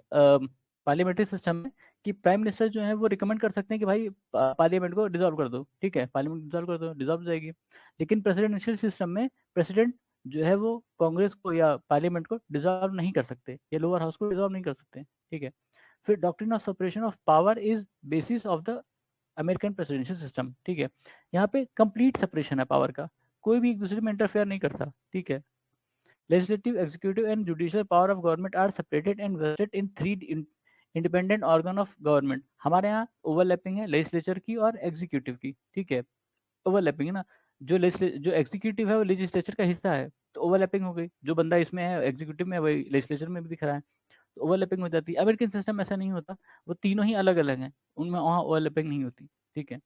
A: पार्लियामेंट्री सिस्टम में कि प्राइम मिनिस्टर जो है वो रिकमेंड कर सकते हैं कि भाई पार्लियामेंट को डिसॉल्व कर दो, ठीक है, पार्लियामेंट डिसॉल्व कर दो, डिसॉल्व हो जाएगी। लेकिन प्रेसिडेंशियल सिस्टम में प्रेसिडेंट जो है वो कांग्रेस को या पार्लियामेंट को डिसॉल्व नहीं कर सकते, या लोअर हाउस को डिसॉल्व नहीं कर सकते, ठीक है। फिर doctrine of separation of power is basis of the American presidential system, ठीक है। यहाँ पे कंप्लीट सेपरेशन है पावर का, कोई भी एक दूसरे में इंटरफेयर नहीं करता, ठीक है। Legislative, executive and judicial power of government are separated and vested in three independent organ of government. हमारे यहाँ ओवरलैपिंग है लेजिस्लेचर की और एग्जीक्यूटिव की, ठीक है, ओवरलैपिंग है ना। जो एग्जीक्यूटिव है वो लेजिस्लेचर का हिस्सा है, तो ओवरलैपिंग हो गई, जो बंदा इसमें है एग्जीक्यूटिव में वही लेजिस्लेचर में भी दिख रहा है, तो ओवरलैपिंग हो जाती है। अमेरिकन सिस्टम में ऐसा नहीं होता, वो तीनों ही अलग अलग हैं, उनमें वहाँ ओवरलैपिंग नहीं होती, ठीक है।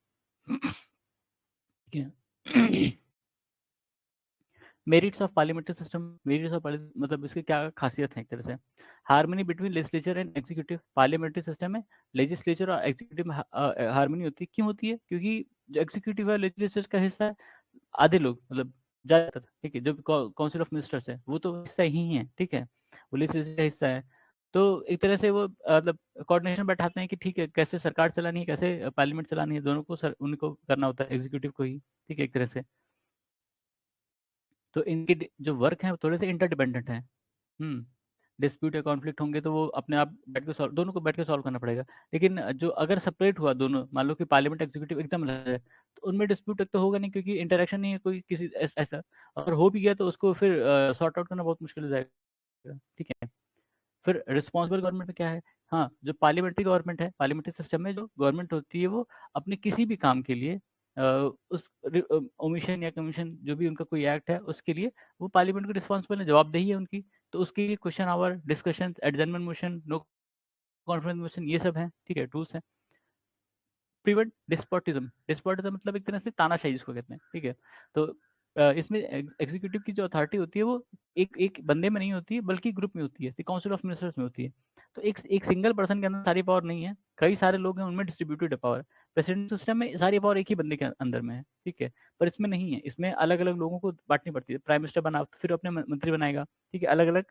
A: ठीक है। Merits of parliamentary system, merits of मतलब इसकी क्या खासियत है एक तरह से, harmony between legislature and executive. Parliamentary system में लेजिस्लेचर और एग्जीक्यूटिव में हार्मनी होती है, क्यों होती है, क्योंकि जो एग्जीक्यूटिव है लेजिस्लेचर का हिस्सा है, आधे लोग मतलब ज्यादातर, ठीक है, जो काउंसिल ऑफ मिनिस्टर्स है वो तो हिस्सा ही है, ठीक है, वो लेजिस्लेचर का हिस्सा है। तो एक तरह से वो मतलब कोऑर्डिनेशन बैठाते हैं कि ठीक है कैसे सरकार चलानी है, कैसे पार्लियामेंट चलानी है, दोनों को उनको करना होता है एग्जीक्यूटिव को ही, ठीक है, एक तरह से। तो इनके जो वर्क हैं वो थोड़े से इंटरडिपेंडेंट हैं। हुँ। डिस्प्यूट या कॉन्फ्लिक्ट होंगे तो वो अपने आप बैठ के सॉल्व, दोनों को बैठ के सॉल्व करना पड़ेगा। लेकिन जो अगर सेपरेट हुआ दोनों, मान लो कि पार्लियामेंट एग्जीक्यूटिव एकदम अलग है, तो उनमें डिस्प्यूट एक तो होगा नहीं, क्योंकि इंटरेक्शन नहीं है कोई किसी ऐसा। अगर हो भी गया तो उसको फिर सॉर्ट आउट करना बहुत मुश्किल हो जाएगा, ठीक है। फिर रिस्पॉन्सिबल गवर्नमेंट में क्या है, हाँ, जो पार्लियामेंट्री गवर्नमेंट है, पार्लियामेंट्री सिस्टम में जो गवर्नमेंट होती है वो अपने किसी भी काम के लिए उस ओमिशन या कमीशन जो भी उनका कोई एक्ट है उसके लिए वो पार्लियामेंट को रिस्पॉन्सिबल है, जवाबदेही है उनकी। तो उसके लिए question hour, discussion, adjournment motion, no confidence motion, ये सब है, ठीक है, टूल्स हैं। प्रिवेंट डिस्पोटिज्म, डिस्पोटिज्म मतलब एक तरह से तानाशाही जिसको कहते हैं, ठीक है। तो इसमें एग्जीक्यूटिव की जो अथॉरिटी होती है वो एक एक बंदे में नहीं होती है, बल्कि ग्रुप में होती है, काउंसिल ऑफ मिनिस्टर्स में होती है। तो एक एक सिंगल पर्सन के अंदर सारी पावर नहीं है, कई सारे लोग हैं उनमें डिस्ट्रीब्यूटेड है पावर। प्रेसिडेंट सिस्टम में सारी पावर एक ही बंदे के अंदर में है, ठीक है। पर इसमें नहीं है, इसमें अलग अलग लोगों को बांटनी पड़ती है। प्राइम मिनिस्टर बना फिर अपने मंत्री बनाएगा, ठीक है, अलग अलग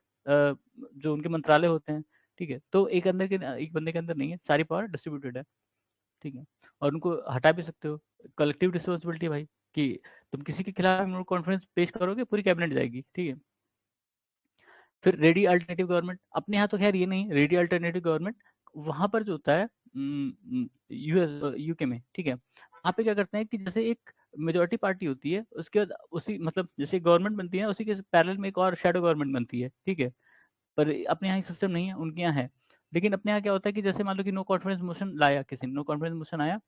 A: जो उनके मंत्रालय होते हैं, ठीक है। तो एक बंदे के अंदर नहीं है, सारी पावर डिस्ट्रीब्यूटेड है, ठीक है। और उनको हटा भी सकते हो, कलेक्टिव रिस्पॉन्सिबिलिटी भाई, कि तुम किसी के खिलाफ नो कॉन्फ्रेंस पेश करोगे पूरी कैबिनेट जाएगी, ठीक है। फिर रेडी अल्टरनेटिव गवर्नमेंट, अपने यहाँ तो खैर ये नहीं, रेडी अल्टरनेटिव गवर्नमेंट वहां पर जो होता है यूएस यूके में, ठीक है, वहाँ पे क्या करते हैं कि जैसे एक मेजोरिटी पार्टी होती है, उसके बाद उसी मतलब जैसे गवर्नमेंट बनती है उसी के पैरेलल में एक और शैडो गवर्नमेंट बनती है, ठीक है। पर अपने यहाँ सिस्टम नहीं है, उनके यहाँ है। लेकिन अपने यहाँ क्या होता है कि जैसे मान लो कि नो कॉन्फिडेंस मोशन लाया किसी ने, नो कॉन्फिडेंस मोशन आया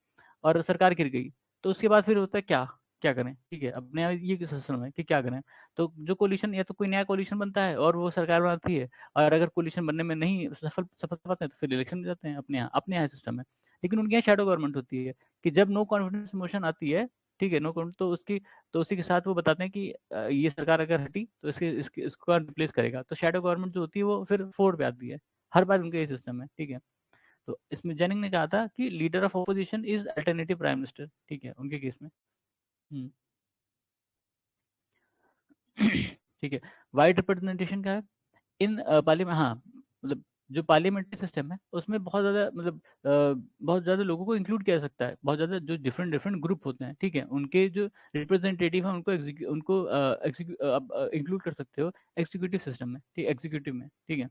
A: और सरकार गिर गई, तो उसके बाद फिर होता है क्या, क्या करें, ठीक है, अपने यहाँ ये सिस्टम है कि क्या करें। तो जो कोलिशन, या तो कोई नया कोलिशन बनता है और वो सरकार बनाती है, और अगर कोलिशन बनने में नहीं सफल पाते हैं तो फिर इलेक्शन में जाते हैं, अपने यहाँ सिस्टम है। लेकिन उनके यहाँ शैडो गवर्नमेंट होती है कि जब नो कॉन्फिडेंस मोशन आती है, ठीक है, नो तो उसकी, तो उसी के साथ वो बताते हैं कि ये सरकार अगर हटी तो इसको रिप्लेस करेगा, तो शैडो गवर्नमेंट जो होती है वो फिर फोर्ड पे आती है। हर बार उनका ये सिस्टम है, ठीक है। तो इसमें जेनिंग ने कहा था कि leader of opposition is alternative prime minister, ठीक है, उनके केस में। हम्म। ठीक है। वाइड रिप्रेजेंटेशन का है इन पार्लियामेंट, हाँ, मतलब जो पार्लियामेंट्री सिस्टम है उसमें बहुत ज़्यादा मतलब बहुत ज़्यादा लोगों को इंक्लूड किया जा सकता है, बहुत ज़्यादा जो डिफरेंट डिफरेंट ग्रुप होते हैं, ठीक है, उनके जो रिप्रेजेंटेटिव हैं उनको आप इंक्लूड कर सकते हो एग्जीक्यूटिव सिस्टम में, ठीक, एग्जीक्यूटिव में, ठीक है।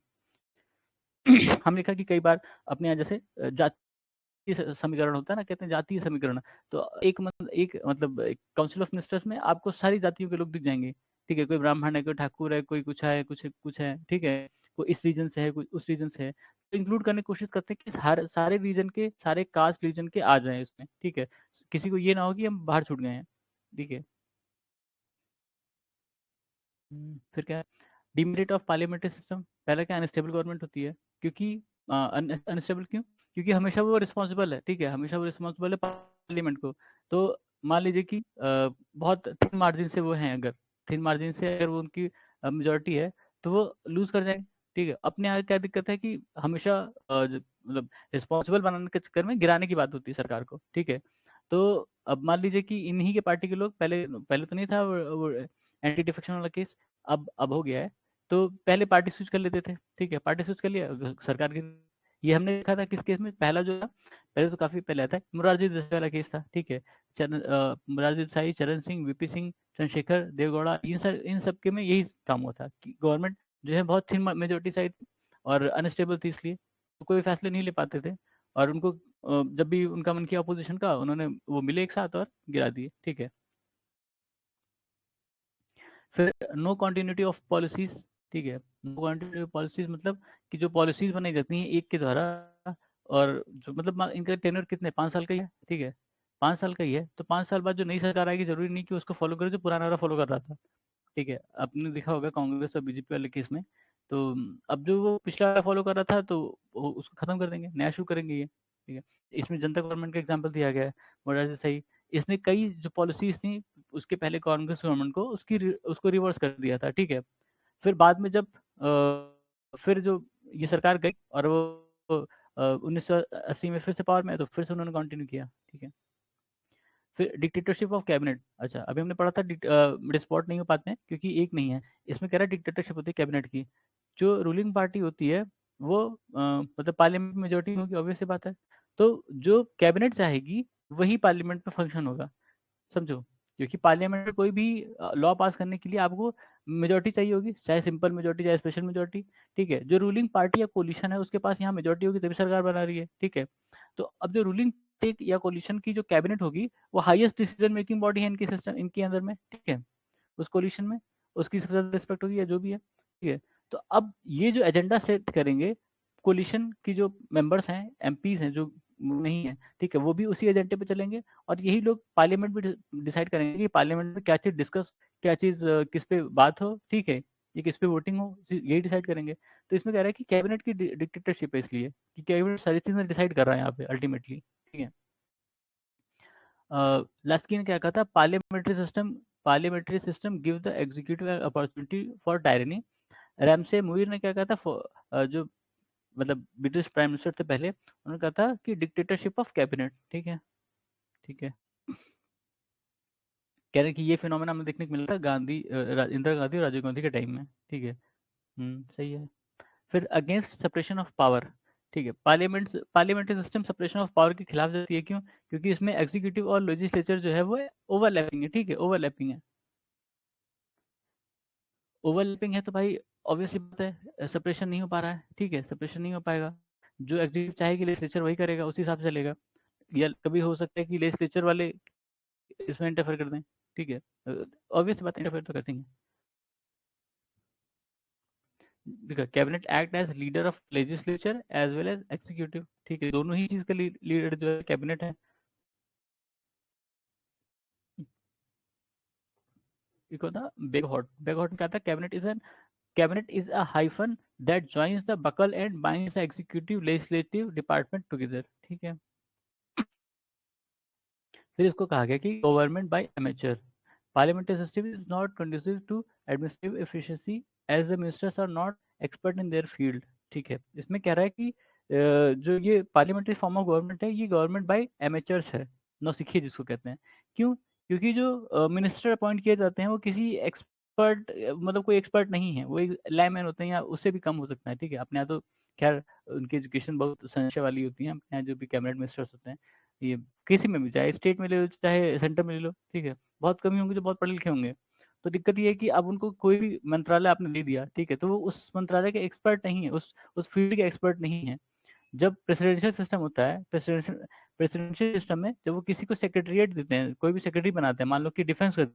A: हमने देखा कि कई बार अपने यहाँ जैसे जातीय समीकरण होता है ना, कहते हैं जातीय समीकरण, तो एक मतलब काउंसिल ऑफ मिनिस्टर्स में आपको सारी जातियों के लोग दिख जाएंगे, ठीक है, कोई ब्राह्मण है, कोई ठाकुर है, कोई कुछ है, कुछ कुछ है, ठीक है, कोई इस रीजन से है, कोई उस रीजन से है, तो इंक्लूड करने की कोशिश करते हैं कि हर सारे रीजन के, सारे कास्ट रीजन के आ जाएं इसमें, ठीक है, किसी को ये ना हो कि हम बाहर छूट गए हैं, ठीक है। फिर क्या है, डिमेरिट ऑफ पार्लियामेंट्री सिस्टम, पहला क्या, अनस्टेबल गवर्नमेंट होती है, क्योंकि अनस्टेबल क्यों, क्योंकि हमेशा वो रिस्पॉन्सिबल है, ठीक है, हमेशा वो रिस्पॉन्सिबल है पार्लियामेंट को। तो मान लीजिए कि बहुत थिन मार्जिन से वो हैं, अगर थिन मार्जिन से अगर वो उनकी मेजोरिटी है, तो वो लूज कर जाएंगे, ठीक है। अपने यहाँ क्या दिक्कत है कि हमेशा मतलब रिस्पॉन्सिबल बनाने के चक्कर में गिराने की बात होती है सरकार को, ठीक है। तो अब मान लीजिए कि इन्हीं के पार्टी के लोग, पहले पहले तो नहीं था वो एंटी डिफेक्शन वाला केस, अब हो गया है, तो पहले पार्टी स्विच कर लेते थे, ठीक है, पार्टी स्विच कर लिया सरकार की। ये हमने देखा था किस केस में, पहला जो था, पहले तो काफी पहले आता है, मुरारजी देसाई वाला केस था, ठीक है, मुरारजी देसाई, चरण सिंह, वीपी सिंह, चंद्रशेखर, देवगौड़ा, इन सब के में यही काम हुआ था कि गवर्नमेंट जो है बहुत थिन मेजोरिटी साइड और अनस्टेबल थी, इसलिए तो कोई फैसले नहीं ले पाते थे, और उनको जब भी उनका मन किया अपोजिशन का, उन्होंने वो मिले एक साथ और गिरा दिए, ठीक है। फिर नो कॉन्टिन्यूटी ऑफ पॉलिसीज, ठीक है, नो कॉन्टिन्यूटी ऑफ पॉलिसीज मतलब कि जो पॉलिसीज बनाई जाती हैं एक के द्वारा, और जो मतलब इनका टेन्योर कितने, 5 साल का ही है, ठीक है, 5 साल का ही है, तो 5 साल बाद जो नई सरकार आएगी जरूरी नहीं कि उसको फॉलो करे जो पुराना वाला फॉलो कर रहा था, ठीक है। आपने देखा होगा कांग्रेस और बीजेपी वाले केस में, तो अब जो वो पिछला वाला फॉलो कर रहा था, तो वो उसको खत्म कर देंगे, नया शुरू करेंगे ये, ठीक है। इसमें जनता गवर्नमेंट का एग्जाम्पल दिया गया है, मोरारजी सही, इसने कई जो पॉलिसीज थी उसके पहले कांग्रेस गवर्नमेंट को उसको रिवर्स कर दिया था, ठीक है। फिर बाद में जब फिर जो ये सरकार गई और वो 1980 में फिर से पावर में है, तो फिर से उन्होंने कंटिन्यू किया, ठीक है। फिर डिक्टेटरशिप ऑफ कैबिनेट, अच्छा अभी हमने पढ़ा था डिस्पॉट नहीं हो पाते हैं क्योंकि एक नहीं है, इसमें कह रहा है डिक्टेटरशिप होती है कैबिनेट की, जो रूलिंग पार्टी होती है वो मतलब पार्लियामेंट मेजोरिटी होगी, ऑब्वियस सी बात है, तो जो कैबिनेट चाहेगी वही पार्लियामेंट में फंक्शन होगा, समझो, क्योंकि पार्लियामेंट में कोई भी लॉ पास करने के लिए आपको मेजोरिटी चाहिए होगी, चाहे सिंपल मेजोरिटी चाहे स्पेशल मेजोरिटी, ठीक है। जो रूलिंग पार्टी या कोलिशन है उसके पास यहाँ मेजोरिटी होगी तभी सरकार बना रही है, ठीक है। तो अब जो रूलिंग पार्टी या कोलिशन की जो कैबिनेट होगी वो हाईएस्ट डिसीजन मेकिंग बॉडी है इनके सिस्टम, इनके अंदर में, ठीक है, उस कोलिशन में उसकी सबसे ज्यादा रिस्पेक्ट होगी या जो भी है, ठीक है। तो अब ये जो एजेंडा सेट करेंगे कोलिशन की जो मेंबर्स हैं, एमपीज हैं जो नहीं है, ठीक है, वो भी उसी एजेंडे पे चलेंगे, और यही लोग पार्लियामेंट में डिसाइड करेंगे कि पार्लियामेंट में क्या चीज़ डिस्कस, क्या चीज़ किस पे बात हो, ठीक है, ये किस पे वोटिंग हो, यही डिसाइड करेंगे। तो इसमें कह रहा है कि कैबिनेट की डिक्टेटरशिप है, इसलिए कि कैबिनेट सारी चीज़ें डिसाइड कर रहा है यहाँ पे अल्टीमेटली, ठीक है। लास्की ने क्या कहा था, parliamentary system give the executive opportunity for tyranny. Ramsay Muir ने क्या कहा था, जो मतलब ब्रिटिश प्राइम मिनिस्टर थे पहले, उन्होंने कहा था कि डिक्टेटरशिप ऑफ कैबिनेट, ठीक है, ठीक है। कह रहे हैं कि ये फिनोमेना हमें देखने को मिला था इंदिरा गांधी और राजीव गांधी के टाइम में, ठीक है। सही है। फिर अगेंस्ट सेपरेशन ऑफ पावर, ठीक है, parliamentary system separation of power के खिलाफ जाती है, क्यों, क्योंकि इसमें एग्जीक्यूटिव और लेजिस्लेचर जो है वो ओवरलैपिंग है, ठीक है, ओवरलैपिंग है, ओवरलैपिंग है, तो भाई ऑब्वियसली बात है सेपरेशन नहीं हो पा रहा है, ठीक है, सेपरेशन नहीं हो पाएगा, जो एग्जीक्यूटिव चाहेगी लेजिस्लेचर वही करेगा, उसी हिसाब से चलेगा, या कभी हो सकता है कि लेजिस्लेचर वाले इसमें इंटरफेयर कर दें, ठीक है, ऑब्वियस बात इंटरफेयर तो करते हैं। देखो cabinet act as leader of legislature as well as executive, ठीक है, दोनों ही चीज का लीडर जो है कैबिनेट है। एक होता बेगहॉट में क्या था, cabinet is a hyphen that joins the buckle and binds the executive legislative department together, ठीक है। फिर इसको कहा गया कि government by amateur, parliamentary system is not conducive to administrative efficiency as the ministers are not expert in their field, ठीक है। इसमें कह रहा है कि जो ये पार्लियामेंट्री फॉर्म ऑफ गवर्नमेंट है ये गवर्नमेंट बाय एमेचर्स है, नौसिखिए जिसको कहते हैं, क्यों, क्योंकि जो मिनिस्टर अपॉइंट किए जाते हैं वो किसी एक्सपर्ट मतलब कोई एक्सपर्ट नहीं है, वो एक लैमैन होते हैं या उससे भी कम हो सकता है, ठीक है, अपने यहाँ तो खैर उनकी एजुकेशन बहुत संशय वाली होती है, अपने यहाँ जो भी कैबिनेट मिनिस्टर्स होते हैं, ये किसी में भी, चाहे स्टेट में ले लो चाहे सेंटर में ले लो, ठीक है, बहुत कम ही होंगे जो बहुत पढ़े लिखे होंगे। तो दिक्कत ये है कि अब उनको कोई भी मंत्रालय आपने दे दिया, ठीक है, तो वो उस मंत्रालय के एक्सपर्ट नहीं है, उस फील्ड के एक्सपर्ट नहीं है। जब प्रेसिडेंशियल सिस्टम होता है, प्रेसिडेंशियल सिस्टम में जब वो किसी को सेक्रेटरीट देते हैं, कोई भी सेक्रेटरी बनाते हैं, मान लो कि डिफेंस का,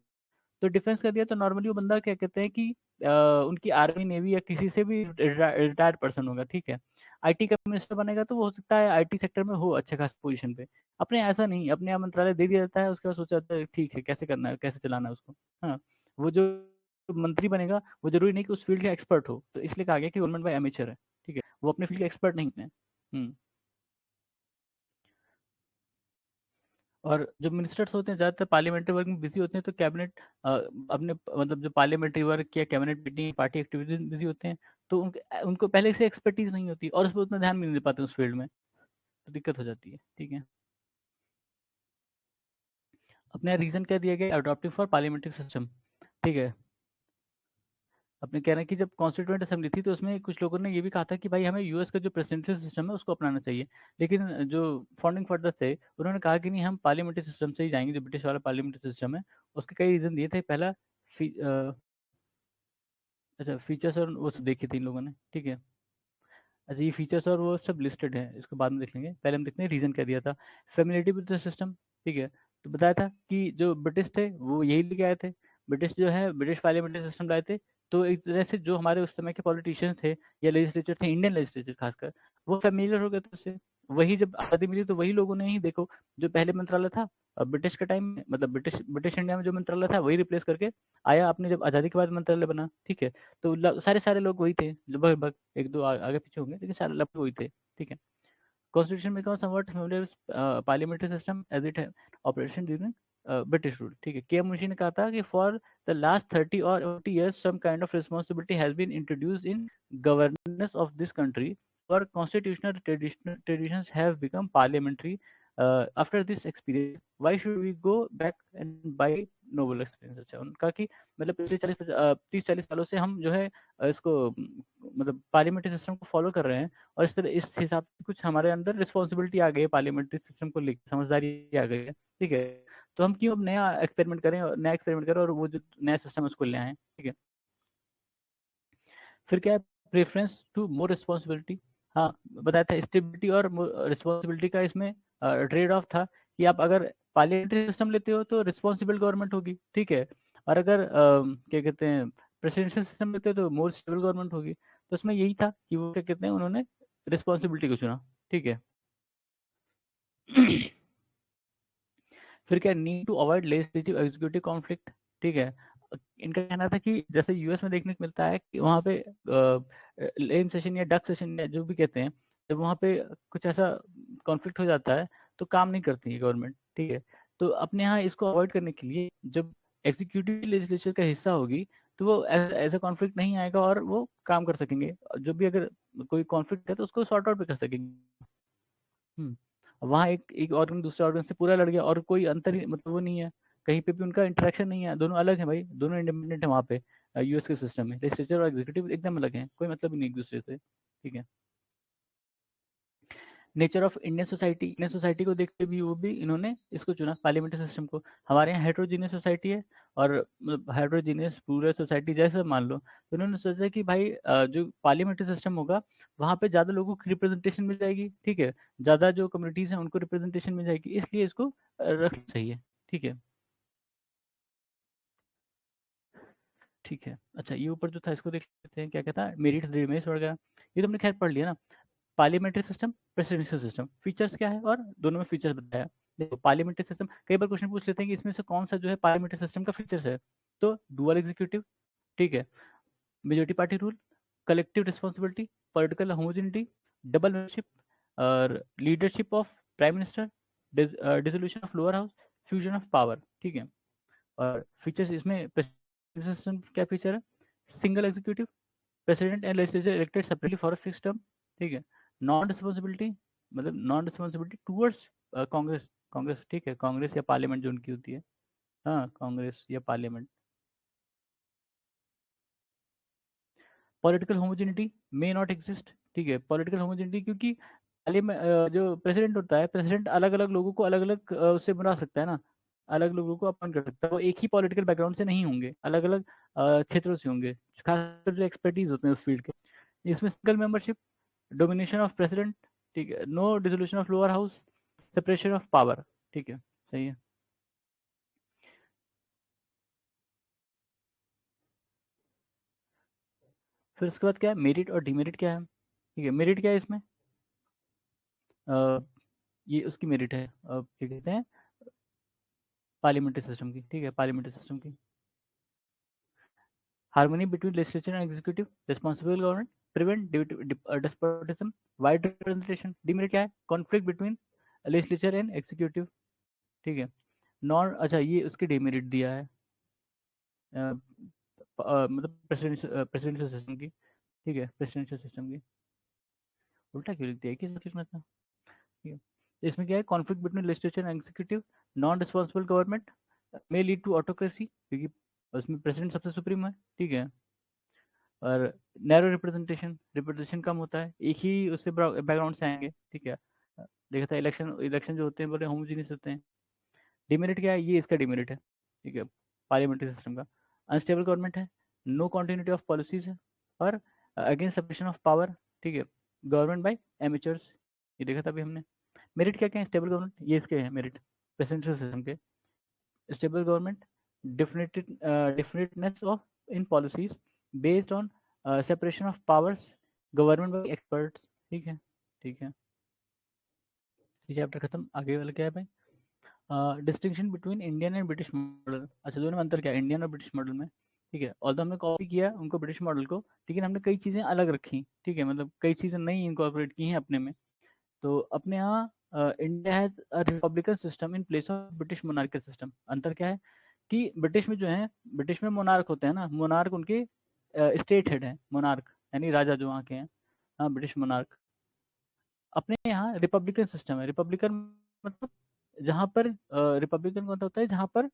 A: तो डिफेंस कर दिया तो नॉर्मली वो बंदा क्या कहते हैं कि उनकी आर्मी नेवी या किसी से भी रिटायर्ड पर्सन होगा, ठीक है। आईटी का मिनिस्टर बनेगा तो वो हो सकता है आईटी सेक्टर में हो अच्छे खास पोजीशन पे। अपने ऐसा नहीं, अपने यहाँ मंत्रालय दे दिया जाता है, उसके बाद सोचा जाता है ठीक है कैसे करना है, कैसे चलाना है उसको। हाँ, वो जो मंत्री बनेगा वो जरूरी नहीं कि उस फील्ड का एक्सपर्ट हो, तो इसलिए कहा गया कि गवर्नमेंट बाय एमेच्योर है, ठीक है, वो अपने फील्ड के एक्सपर्ट नहीं है। हम्म। और जो मिनिस्टर्स होते हैं ज़्यादातर पार्लियामेंट्री वर्क में बिजी होते हैं, तो कैबिनेट अपने मतलब जो पार्लियामेंट्री वर्क या कैबिनेट मीटिंग पार्टी एक्टिविटीज में बिजी होते हैं, तो उनको पहले से एक्सपर्टीज नहीं होती और उस पर उतना ध्यान भी नहीं दे पाते उस फील्ड में, तो दिक्कत हो जाती है, ठीक है। अपने रीजन क्या दिया गया, अडॉप्टिंग फॉर पार्लियामेंट्री सिस्टम, ठीक है। अपने कह रहे हैं कि जब कॉन्स्टिट्यूएंट असेंबली थी तो उसमें कुछ लोगों ने ये भी कहा था कि भाई हमें यूएस का जो प्रेसिडेंशियल सिस्टम है उसको अपनाना चाहिए, लेकिन जो फाउंडिंग फादर्स थे उन्होंने कहा कि नहीं हम पार्लियामेंट्री सिस्टम से ही जाएंगे, जो ब्रिटिश वाला पार्लियामेंट्री सिस्टम है। उसके कई रीजन दिए थे। पहला अच्छा, फीचर्स और वो सब देखे थे इन लोगों ने, ठीक है। अच्छा, ये फीचर्स और वो सब लिस्टेड है, इसको बाद में देख लेंगे, पहले हम देखते हैं रीजन क्या दिया था। फेमिलिटी विद द सिस्टम, ठीक है। तो बताया था कि जो ब्रिटिश थे वो यही लेके आए थे, ब्रिटिश जो है ब्रिटिश पार्लियामेंट्री सिस्टम लाए थे। तो एक तरह से जो हमारे उस समय के पॉलिटिशियंस थे या लेजिस्लेचर थे, इंडियन लेजिस्लेचर खासकर, वो फेमिलियर हो गए थे उससे। वही जब आज़ादी मिली तो वही लोगों ने ही देखो, जो पहले मंत्रालय था ब्रिटिश के टाइम में, मतलब ब्रिटिश ब्रिटिश इंडिया में जो मंत्रालय था वही रिप्लेस करके आया आपने जब आज़ादी के बाद मंत्रालय बना, ठीक है। तो सारे सारे लोग वही थे, लगभग एक दो आगे पीछे होंगे लेकिन सारे लगभग वही थे, ठीक है। कॉन्स्टिट्यूशन में somewhat familiar parliamentary system as it operation during British rule, ठीक है। के मुंशी ने कहा था कि for the last 30 or 40 years some kind of responsibility has been introduced in governance of this country, or constitutional traditions have become parliamentary. After this experience why should we go back and buy novel experience। अच्छा, उनका कि मतलब पिछले 30-40 सालों से हम जो है इसको मतलब पार्लियामेंट्री सिस्टम को फॉलो कर रहे हैं, और इस तरह इस हिसाब से कुछ हमारे अंदर रिस्पॉन्सिबिलिटी आ गई है, पार्लियामेंट्री सिस्टम को लेकर समझदारी आ गई है, ठीक है। तो हम क्यों अब नया एक्सपेरिमेंट करें और वो जो नया सिस्टम है उसको ले आए, ठीक है। फिर क्या है, प्रेफरेंस टू मोर रिस्पॉन्सिबिलिटी। हाँ, बताया था स्टेबिलिटी और रिस्पॉन्सिबिलिटी का इसमें ट्रेड ऑफ था कि आप अगर पार्लियामेंट्री सिस्टम लेते हो तो रिस्पॉन्सिबल गवर्नमेंट होगी, ठीक है। और अगर क्या कहते हैं प्रेसिडेंशियल सिस्टम लेते हो तो मोर स्टेबल गवर्नमेंट होगी। तो उसमें यही था कि वो क्या कहते हैं उन्होंने रिस्पॉन्सिबिलिटी को चुना, ठीक है। फिर क्या, need to avoid legislative executive conflict, ठीक है। इनका कहना था कि जैसे यूएस में देखने को मिलता है कि वहाँ पे लेम सेशन या डक सेशन या जो भी कहते हैं, जब वहाँ पे कुछ ऐसा कॉन्फ्लिक्ट हो जाता है तो काम नहीं करती है गवर्नमेंट, ठीक है। तो अपने यहाँ इसको अवॉइड करने के लिए जब एग्जीक्यूटिव लेजिस्लेचर का हिस्सा होगी तो वो ऐसा कॉन्फ्लिक्ट नहीं आएगा और वो काम कर सकेंगे, जो भी अगर कोई कॉन्फ्लिक्ट है तो उसको सॉर्ट आउट भी कर सकेंगे। वहाँ एक ऑर्गन दूसरे ऑर्गन से पूरा लड़ गया और कोई अंतर ही मतलब वो नहीं है, कहीं पे भी उनका इंटरेक्शन नहीं है, दोनों अलग है भाई, दोनों इंडिपेंडेंट है वहाँ पे। यूएस के सिस्टम में लेजिस्लेचर और एग्जीक्यूटिव एकदम अलग है, कोई मतलब ही नहीं एक दूसरे से, ठीक है। नेचर ऑफ इंडियन सोसाइटी को देखते भी वो भी इन्होंने इसको चुना पार्लियामेंट्री सिस्टम को। हमारे यहाँ हेट्रोजीनियस सोसाइटी है और हेट्रोजीनियस प्लूरल सोसाइटी जैसे मान लो, तो उन्होंने सोचा कि भाई जो पार्लियामेंट्री सिस्टम होगा वहाँ पे ज़्यादा लोगों की रिप्रेजेंटेशन मिल जाएगी, ठीक है। ज़्यादा जो कम्युनिटीज़ हैं उनको रिप्रेजेंटेशन मिल जाएगी, इसलिए इसको रखना चाहिए, ठीक है। ठीक है, अच्छा ये ऊपर जो था इसको देख लेते हैं क्या कहता है, मेरिट रिमेश वगैरह, ये तो हमने खैर पढ़ लिया ना। Parliamentary system, presidential system, features क्या है और दोनों में फीचर्स बताया। देखो पार्लियामेंट्री सिस्टम कई बार क्वेश्चन पूछ लेते हैं कि इसमें से कौन सा जो है पार्लियामेंट्री सिस्टम का फीचर्स है, तो डुअल एग्जीक्यूटिव, ठीक है, majority party rule, collective responsibility, political homogeneity, double membership और leadership of prime minister, dissolution of lower house, fusion of power, ठीक है। और फीचर्स इसमें प्रेसिडेंशियल सिस्टम क्या फीचर है, single executive, president and legislature elected separately for a fix term, ठीक है। Non responsibility, मतलब non responsibility towards Congress, Congress, ठीक है, कांग्रेस या पार्लियामेंट जो उनकी होती है, हाँ कांग्रेस या parliament. Political homogeneity may not exist, ठीक है, पॉलिटिकल होमोजेनिटी, क्योंकि जो प्रेसिडेंट होता है, प्रेसिडेंट अलग अलग लोगों को अलग अलग उससे बना सकता है ना, अलग लोगों को अपॉइंट कर सकता है। वो एक ही पॉलिटिकल बैकग्राउंड से नहीं होंगे, अलग अलग क्षेत्रों से होंगे, खासकर जो एक्सपर्टीज होते हैं उस फील्ड के। इसमें single membership, domination of president, ठीक है, no dissolution of lower house, separation of power, ठीक है, सही है। फिर उसके बाद क्या है, मेरिट और डिमेरिट क्या है, ठीक है। मेरिट क्या है इसमें, अ, ये उसकी मेरिट है, क्या कहते हैं, पार्लियामेंट्री सिस्टम की, ठीक है, पार्लियामेंट्री सिस्टम की। Harmony between legislature and executive, responsible government, prevent despotism, wide representation. Demerit क्या है, conflict between legislature and executive, ठीक है। नॉन, अच्छा ये उसकी डिमेरिट दिया है, मतलब प्रेसिडेंशियल सिस्टम की, ठीक है, प्रेसिडेंशियल सिस्टम की। उल्टा क्यों लिख दिया, किस लिखना था, ठीक है। तो इसमें क्या है, conflict between legislature and executive, non responsible government may lead to autocracy, क्योंकि उसमें प्रेसिडेंट सबसे सुप्रीम है, ठीक है। और नैरो रिप्रेजेंटेशन, रिप्रेजेंटेशन कम होता है, एक ही उससे बैकग्राउंड से आएंगे, ठीक है। देखा था इलेक्शन, इलेक्शन जो होते हैं बड़े होमोजीनियस होते हैं। डिमेरिट क्या है, ये इसका डिमेरिट है, ठीक है, पार्लियामेंट्री सिस्टम का। अनस्टेबल गवर्नमेंट है, नो कॉन्टिन्यूटी ऑफ पॉलिसीज है, और अगेंस्ट सेपरेशन ऑफ पावर, ठीक है, गवर्नमेंट बाय एमेचर्स, ये देखा था अभी हमने। मेरिट क्या क्या है, स्टेबल गवर्नमेंट, ये इसके हैं मेरिट प्रेसिडेंशियल सिस्टम के। Stable government, definiteness of in policies based on separation of powers, government by experts, ठीक है, ठीक है। ये चैप्टर खत्म, आगे वाला क्या है भाई, distinction between Indian and British model. अच्छा, दोनों में अंतर क्या है इंडियन और ब्रिटिश मॉडल में, ठीक है। ऑल्दो हमने कॉपी किया उनको ब्रिटिश मॉडल को, लेकिन हमने कई चीज़ें अलग रखी, ठीक है, मतलब कई चीज़ें नई इनकॉर्पोरेट की हैं अपने में। तो अपने यहाँ India has a Republican system in place of British monarchial system. अंतर क्या है कि ब्रिटिश में जो है, ब्रिटिश में मोनार्क होते हैं ना, मोनार्क उनके स्टेट हेड है, मोनार्क यानी राजा जो वहाँ के हैं, हाँ, ब्रिटिश मोनार्क। अपने यहाँ रिपब्लिकन सिस्टम है, रिपब्लिकन मतलब जहाँ पर रिपब्लिकन कौन सा होता है, जहाँ पर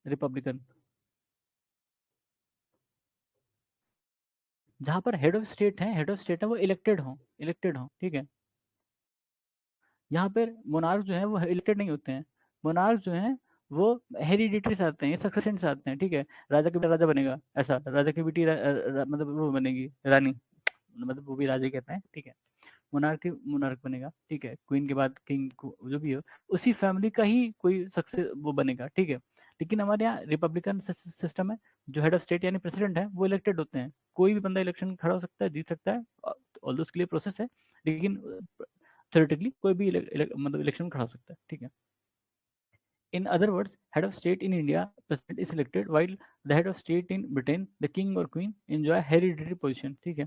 A: रिपब्लिकन, जहाँ पर हेड ऑफ स्टेट है, हेड ऑफ स्टेट है वो इलेक्टेड हो, इलेक्टेड हो, ठीक है। यहाँ पर मोनार्क जो है वो इलेक्टेड नहीं होते हैं, मोनार्क जो है वो हेरिडिटरी से आते हैं, सक्सेशन से आते हैं, ठीक है। राजा के बेटा राजा बनेगा, ऐसा, राजा की बेटी मतलब वो बनेगी रानी, मतलब वो भी राजा ही कहते हैं, ठीक है। मोनार्क मोनार्क बनेगा, ठीक है, क्वीन के बाद किंग जो भी हो, उसी फैमिली का ही कोई सक्सेस वो बनेगा, ठीक है। लेकिन हमारे यहाँ रिपब्लिकन सिस्टम है, जो हेड ऑफ स्टेट यानी प्रेसिडेंट है वो इलेक्टेड होते हैं, कोई भी बंदा इलेक्शन खड़ा हो सकता है, जीत सकता है, ऑल उसके लिए प्रोसेस है, लेकिन थ्योरेटिकली कोई भी मतलब इलेक्शन में खड़ा हो सकता है, ठीक है। In other words, head of state in India, president is elected, while the head of state in Britain, the king or queen, enjoy hereditary position, ठीक है।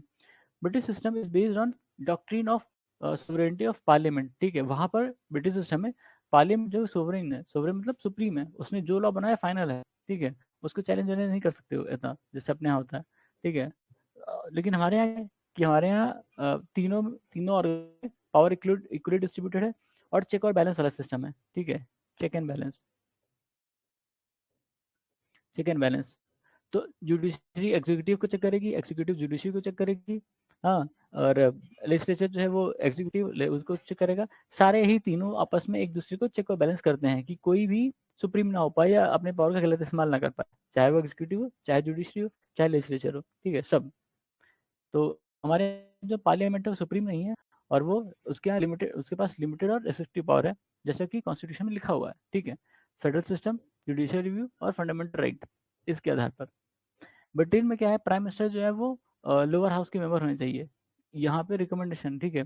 A: British system is based on doctrine of sovereignty of parliament, ठीक है। वहां पर British system में parliament जो sovereign है, sovereign मतलब सुप्रीम है, उसने जो लॉ बनाया फाइनल है, ठीक है, उसको चैलेंज नहीं कर सकते हो ऐसा जैसे अपने यहाँ होता है, ठीक है। लेकिन हमारे यहाँ है कि हमारे यहाँ तीनों तीनों और पावर इक्वली डिस्ट्रीब्यूटेड है, और चेक और बैलेंस वाला सिस्टम है, ठीक है, check and balance, check and balance. तो जुडिशरी एग्जीक्यूटिव को चेक करेगी, एग्जीक्यूटिव जुडिशरी को चेक करेगी, हाँ, और लेजिस्लेचर जो है वो एग्जीक्यूटिव उसको चेक करेगा। सारे ही तीनों आपस में एक दूसरे को चेक और बैलेंस करते हैं कि कोई भी सुप्रीम ना हो पाए या अपने पावर का गलत इस्तेमाल ना कर पाए, चाहे वो एग्जीक्यूटिव हो, चाहे जुडिशरी हो, चाहे लेजिस्लेचर हो, ठीक है, सब। तो हमारे जो पार्लियामेंट है वो सुप्रीम नहीं है, और वो उसके यहाँ लिमिटेड, उसके पास लिमिटेड और रेस्ट्रिक्टिव पावर है, जैसा कि कॉन्स्टिट्यूशन में लिखा हुआ है, ठीक है। फेडरल सिस्टम, जुडिशियल रिव्यू और फंडामेंटल राइट, इसके आधार पर। ब्रिटेन में क्या है, प्राइम मिनिस्टर जो है वो लोअर हाउस के मेंबर होने चाहिए, यहाँ पे रिकमेंडेशन, ठीक है।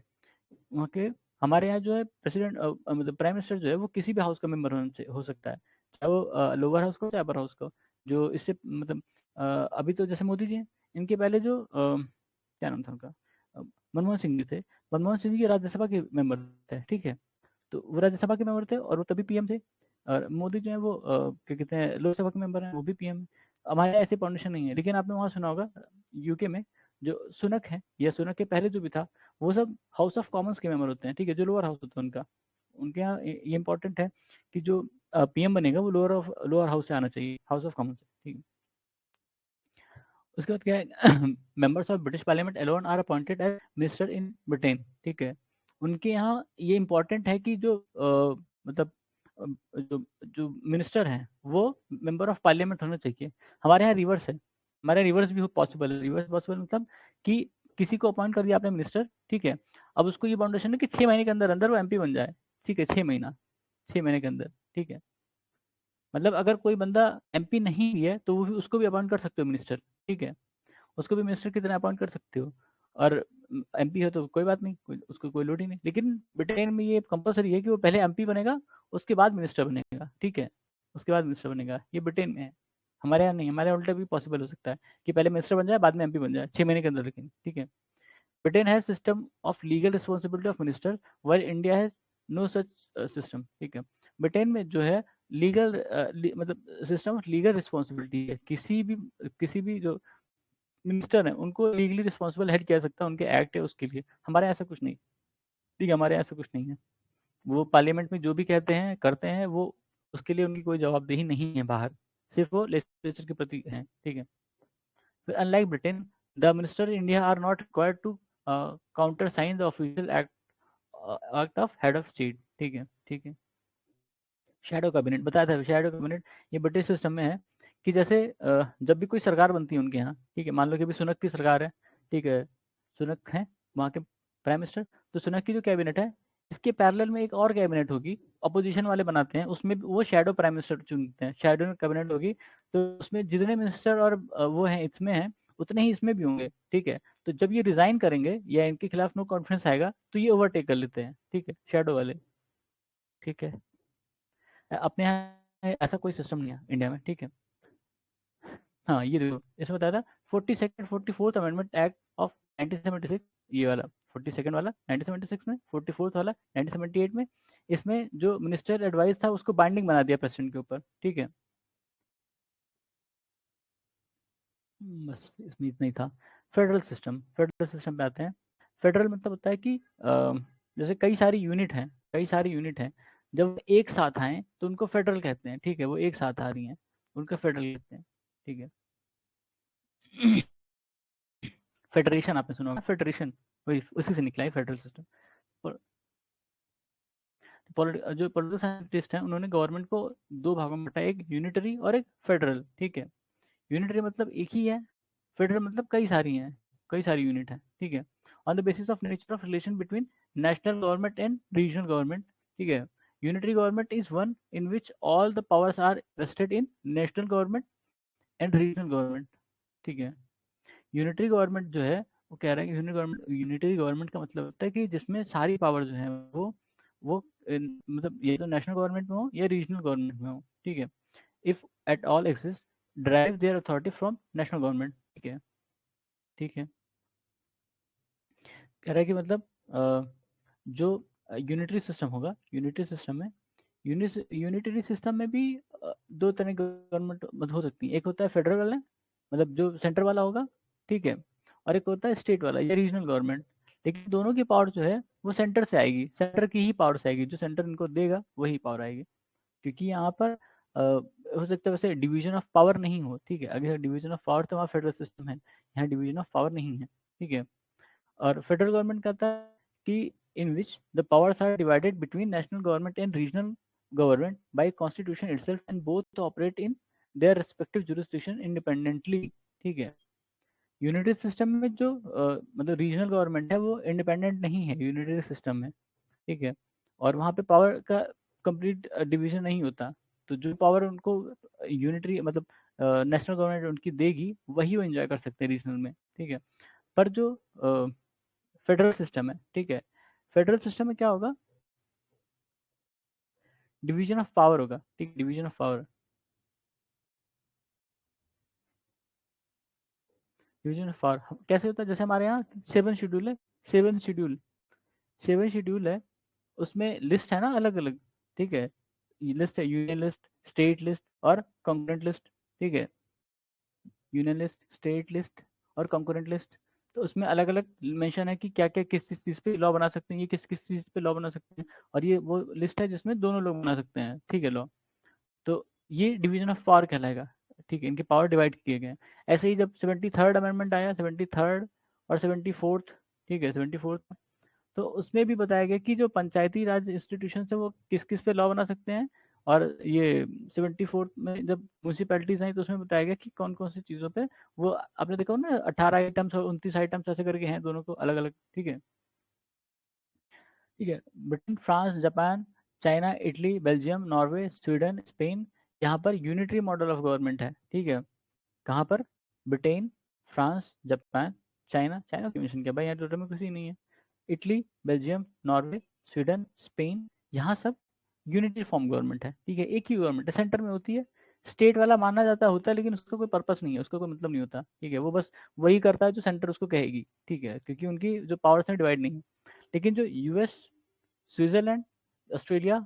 A: वहाँ के, हमारे यहाँ जो है प्रेसिडेंट मतलब प्राइम मिनिस्टर जो है वो किसी भी हाउस का मेंबर हो सकता है, चाहे वो लोअर हाउस का हो चाहे अपर हाउस का हो। जो इससे मतलब अभी तो जैसे मोदी जी हैं, इनके पहले जो क्या नाम था उनका, अ, मनमोहन सिंह जी थे, मनमोहन सिंह जी राज्यसभा के मेंबर थे, ठीक है। तो वो राज्यसभा के मेंबर थे और वो तभी पीएम थे। और मोदी जो है वो क्या कहते हैं, लोकसभा के मेंबर हैं, वो भी पीएम है। हमारे यहाँ ऐसी फाउंडेशन नहीं है, लेकिन आपने वहाँ सुना होगा यूके में जो सुनक है, या सुनक के पहले जो भी था, वो सब हाउस ऑफ कॉमन्स के मेंबर होते हैं, ठीक है, जो लोअर हाउस होता है उनका। उनके यहाँ ये इंपॉर्टेंट है कि जो पीएम बनेगा वो लोअर हाउस से आना चाहिए, हाउस ऑफ कॉमन्स से, ठीक है। उसके बाद क्या है, members of British parliament alone are appointed as minister in Britain, ठीक है। उनके यहाँ ये इंपॉर्टेंट है कि जो मतलब अ, जो जो मिनिस्टर हैं वो मेंबर ऑफ पार्लियामेंट होना चाहिए। हमारे यहाँ रिवर्स है, हमारे रिवर्स भी पॉसिबल है। रिवर्स पॉसिबल मतलब कि किसी को अपॉइंट कर दिया आपने मिनिस्टर, ठीक है। अब उसको ये बाउंडेशन है कि 6 महीने के अंदर अंदर वो एमपी बन जाए, ठीक है। 6 महीना, 6 महीने के अंदर, ठीक है। मतलब अगर कोई बंदा एमपी नहीं भी है तो वो भी, उसको भी अपॉइंट कर सकते हो मिनिस्टर, ठीक है। उसको भी मिनिस्टर की तरह अपॉइंट कर सकते हो। और एमपी है तो कोई बात नहीं, उसको कोई लोड ही नहीं। लेकिन ब्रिटेन में ये कंपलसरी है कि वो पहले एमपी बनेगा, उसके बाद मिनिस्टर बनेगा, ठीक है। उसके बाद मिनिस्टर बनेगा, ये ब्रिटेन में है। हमारे यहाँ नहीं, हमारे यहाँ उल्टा भी पॉसिबल हो सकता है कि पहले मिनिस्टर बन जाए बाद में एमपी बन जाए 6 महीने के अंदर, लेकिन ठीक है। Britain has system of legal responsibility of minister, while India has no such system, ठीक है। ब्रिटेन में जो है लीगल मतलब सिस्टम ऑफ लीगल रिस्पॉन्सिबिलिटी है, किसी भी जो मिनिस्टर हैं उनको लीगली रिस्पॉन्सिबल हेड किया जा सकता है, उनके एक्ट है उसके लिए। हमारे यहाँ ऐसा कुछ नहीं, ठीक है। हमारे यहाँ ऐसा कुछ नहीं है। वो पार्लियामेंट में जो भी कहते हैं करते हैं, वो उसके लिए उनकी कोई जवाबदेही नहीं है बाहर, सिर्फ वो लेजिस्लेचर के प्रति है, ठीक है। फिर unlike Britain, the minister in India are not required to countersign the official act of head of state, ठीक है, ठीक है। शैडो कैबिनेट बताया था, शैडो कैबिनेट ये ब्रिटिश सिस्टम में है कि जैसे जब भी कोई सरकार बनती है उनके यहाँ, ठीक है। मान लो कि अभी सुनक की सरकार है, ठीक है। सुनक है वहाँ के प्राइम मिनिस्टर। तो सुनक की जो कैबिनेट है, इसके पैरेलल में एक और कैबिनेट होगी, अपोजिशन वाले बनाते हैं, उसमें वो शैडो प्राइम मिनिस्टर चुनते हैं, शैडो कैबिनेट होगी। तो उसमें जितने मिनिस्टर और वो हैं इसमें हैं, उतने ही इसमें भी होंगे, ठीक है। तो जब ये रिजाइन करेंगे या इनके खिलाफ नो कॉन्फिडेंस आएगा तो ये ओवरटेक कर लेते हैं, ठीक है, शैडो वाले, ठीक है। अपने यहाँ ऐसा कोई सिस्टम नहीं है इंडिया में, ठीक है। हाँ, ये देखो इसमें बताया था 42nd 44th amendment act of 1976, ये वाला 42nd वाला 1976 में, 44th वाला 1978 में। इसमें जो मिनिस्टर एडवाइस था उसको बाइंडिंग बना दिया प्रेसिडेंट के ऊपर, ठीक है। बस इसमें इतना ही था। फेडरल सिस्टम पे आते हैं। फेडरल मतलब होता है कि जैसे कई सारी यूनिट हैं, जब एक साथ आए तो उनको फेडरल कहते हैं, ठीक है। वो एक साथ आ रही हैं, उनको फेडरल कहते हैं, ठीक है। फेडरेशन आपने सुना होगा, फेडरेशन वही उसी से निकला है फेडरल सिस्टम। जो पॉलिटिकल साइंटिस्ट हैं उन्होंने गवर्नमेंट को दो भागों में बांटा, एक यूनिटरी और एक फेडरल, ठीक है। यूनिटरी मतलब एक ही है, फेडरल मतलब कई सारी हैं, कई सारी यूनिट हैं, ठीक है। On the basis of nature of relation between national government and regional government, ठीक है। Unitary government is one in which all the powers are vested in national government and regional government, ठीक है। Unitary government जो है वो कह रहा है कि यूनिटरी गवर्नमेंट का मतलब होता है कि जिसमें सारी पावर जो है वो मतलब ये तो नेशनल गवर्नमेंट में हो या रीजनल गवर्नमेंट में हो, ठीक है। If at all exist drive there authority from national government, ठीक है, ठीक है। कह रहा है कि मतलब जो यूनिटरी सिस्टम होगा, यूनिटरी सिस्टम में यूनिटरी सिस्टम में भी दो तरह की गवर्नमेंट मतलब हो सकती है। एक होता है फेडरल वाला, मतलब जो सेंटर वाला होगा, ठीक है। और एक होता है स्टेट वाला या रीजनल गवर्नमेंट। लेकिन दोनों की पावर जो है वो सेंटर से आएगी, सेंटर की ही पावर से आएगी, जो सेंटर इनको देगा वही पावर आएगी। क्योंकि यहाँ पर हो सकता है वैसे डिवीजन ऑफ पावर नहीं हो, ठीक है। अगर डिवीजन ऑफ पावर तो वहाँ फेडरल सिस्टम है, यहाँ डिवीजन ऑफ पावर नहीं है, ठीक है। और फेडरल गवर्नमेंट कहता है कि in which the powers are divided between national government and regional government by constitution itself and both operate in their respective jurisdiction independently, ठीक है। यूनिटरी सिस्टम में जो मतलब रीजनल गवर्नमेंट है वो इंडिपेंडेंट नहीं है यूनिटरी सिस्टम में, ठीक है। और वहाँ पे पावर का कंप्लीट डिवीजन नहीं होता। तो जो पावर उनको यूनिटरी मतलब नेशनल गवर्नमेंट उनकी देगी वही वो एंजॉय कर सकते हैं रीजनल में, ठीक है। पर जो फेडरल सिस्टम है, ठीक है, फेडरल सिस्टम में क्या होगा, डिवीजन ऑफ पावर होगा, ठीक, division of power. Division of power कैसे होता है, जैसे हमारे यहाँ सेवन शेड्यूल है, सेवन शेड्यूल सेवन शेड्यूल है, उसमें लिस्ट है ना अलग अलग, ठीक है। लिस्ट है यूनियन लिस्ट, स्टेट लिस्ट और कॉन्करेंट लिस्ट, ठीक है। यूनियन लिस्ट, स्टेट लिस्ट और कंकरेंट लिस्ट। तो उसमें अलग अलग मेंशन है कि क्या क्या किस किस चीज़ पे लॉ बना सकते हैं, ये किस किस चीज़ पे लॉ बना सकते हैं। और ये वो लिस्ट है जिसमें दोनों लोग बना सकते हैं, ठीक है, लॉ। तो ये डिवीजन ऑफ पावर कहलाएगा, ठीक है, इनके पावर डिवाइड किए गए हैं। ऐसे ही जब 73rd अमेंडमेंट आया, 73rd और 74th, ठीक है, 74th, तो उसमें भी बताया गया कि जो पंचायती राज इंस्टीट्यूशन है वो किस किस पे लॉ बना सकते हैं। और ये 74th में जब म्यूनसिपैलिटीज आई तो उसमें बताया गया कि कौन कौन सी चीज़ों पे वो, आपने देखा हो ना 18 आइटम्स और 29 आइटम्स ऐसे करके हैं, दोनों को अलग अलग, ठीक है। ठीक है, Britain, France, Japan, China, Italy, Belgium, Norway, Sweden, Spain, यहाँ पर यूनिटरी मॉडल ऑफ गवर्नमेंट है, ठीक है। कहाँ पर? Britain, France, Japan, China, China की मेंशन किया भाई, यहाँ टोटल में किसी नहीं है। Italy, Belgium, Norway, Sweden, Spain, यहाँ सब यूनिटी फॉर्म गवर्नमेंट है, ठीक है, एक ही गवर्नमेंट है, सेंटर में होती है। स्टेट वाला माना जाता होता है, लेकिन उसका कोई पर्पस नहीं है, उसका कोई मतलब नहीं होता, ठीक है, वो बस वही करता है जो सेंटर उसको कहेगी, ठीक है, क्योंकि उनकी जो पावर्स में डिवाइड नहीं है। लेकिन जो US, Switzerland, Australia,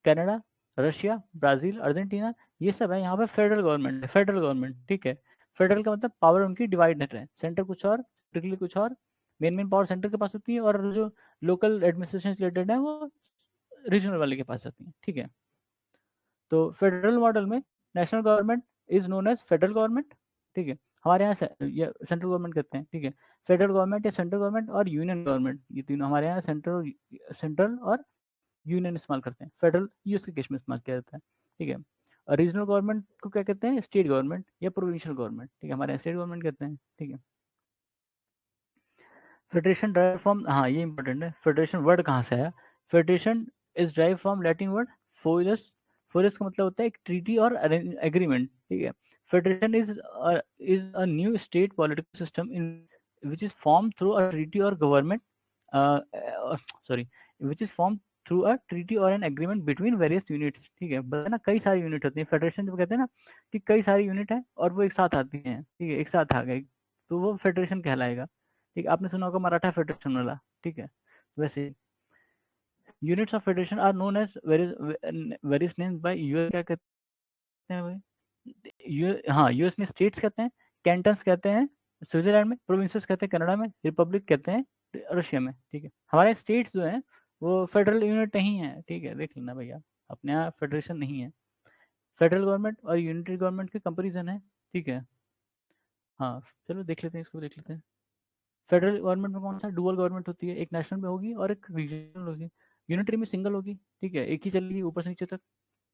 A: Canada, Russia, Brazil, Argentina, ये सब है, यहाँ पर फेडरल गवर्नमेंट है, फेडरल गवर्नमेंट, ठीक है। फेडरल का मतलब पावर उनकी डिवाइड है, सेंटर कुछ और, स्ट्रिक्टली कुछ और, मेन मेन पावर सेंटर के पास होती है, और जो लोकल एडमिनिस्ट्रेशन रिलेटेड है वो रीजनल वाले के पास होती है, ठीक है। तो फेडरल मॉडल में national government is known as federal government, ठीक है। हमारे यहाँ सेंट्रल गवर्नमेंट कहते हैं, ठीक है। फेडरल गवर्नमेंट या सेंट्रल गवर्नमेंट और यूनियन गवर्नमेंट, ये तीनों हमारे यहाँ सेंट्रल और यूनियन इस्तेमाल करते हैं। फेडरल यूएस के केस में इस्तेमाल किया जाता है, ठीक है। और रीजनल गवर्नमेंट को क्या कहते हैं? स्टेट गवर्नमेंट या प्रोविंशियल गवर्नमेंट, ठीक है, हमारे यहाँ स्टेट गवर्नमेंट कहते हैं, ठीक है। फेडरेशन ड्राइव फ्रॉम, हाँ ये इंपॉर्टेंट है, फेडरेशन वर्ड कहाँ से आया? Federation is drive from Latin word forces. Forces का मतलब होता है एक ट्रीटी और एग्रीमेंट, ठीक है। Federation is a new state political system in which is form through a treaty और government, sorry, which is form through a treaty और an agreement between various units, ठीक है। बताना कई सारी यूनिट होती है फेडरेशन, जब कहते हैं ना कि कई सारी यूनिट है और वो एक साथ आती हैं, ठीक है, एक साथ आ गई, तो वो फेडरेशन कहलाएगा, ठीक है। आपने सुना होगा मराठा फेडरेशन वाला, ठीक है। वैसे units of federation are known as various names by US, क्या कहते हैं भाई? हाँ, यूएस में स्टेट्स कहते हैं, कैंटन्स कहते हैं स्विट्जरलैंड में, प्रोविंसेस कहते हैं कनाडा में, रिपब्लिक कहते हैं रशिया में, ठीक है। हमारे स्टेट्स जो हैं वो फेडरल यूनिट नहीं है, ठीक है, देख लेना भैया, अपने यहाँ फेडरेशन नहीं है। फेडरल गवर्नमेंट और यूनिटरी गवर्नमेंट के कंपेरिजन है, ठीक है। हाँ, चलो देख लेते हैं, इसको देख लेते हैं। फेडरल गवर्नमेंट में कौन सा डुअल गवर्नमेंट होती है, एक नेशनल में होगी और एक रीजनल होगी। यूनिटरी में सिंगल होगी, ठीक है, एक ही चलेगी ऊपर से नीचे तक।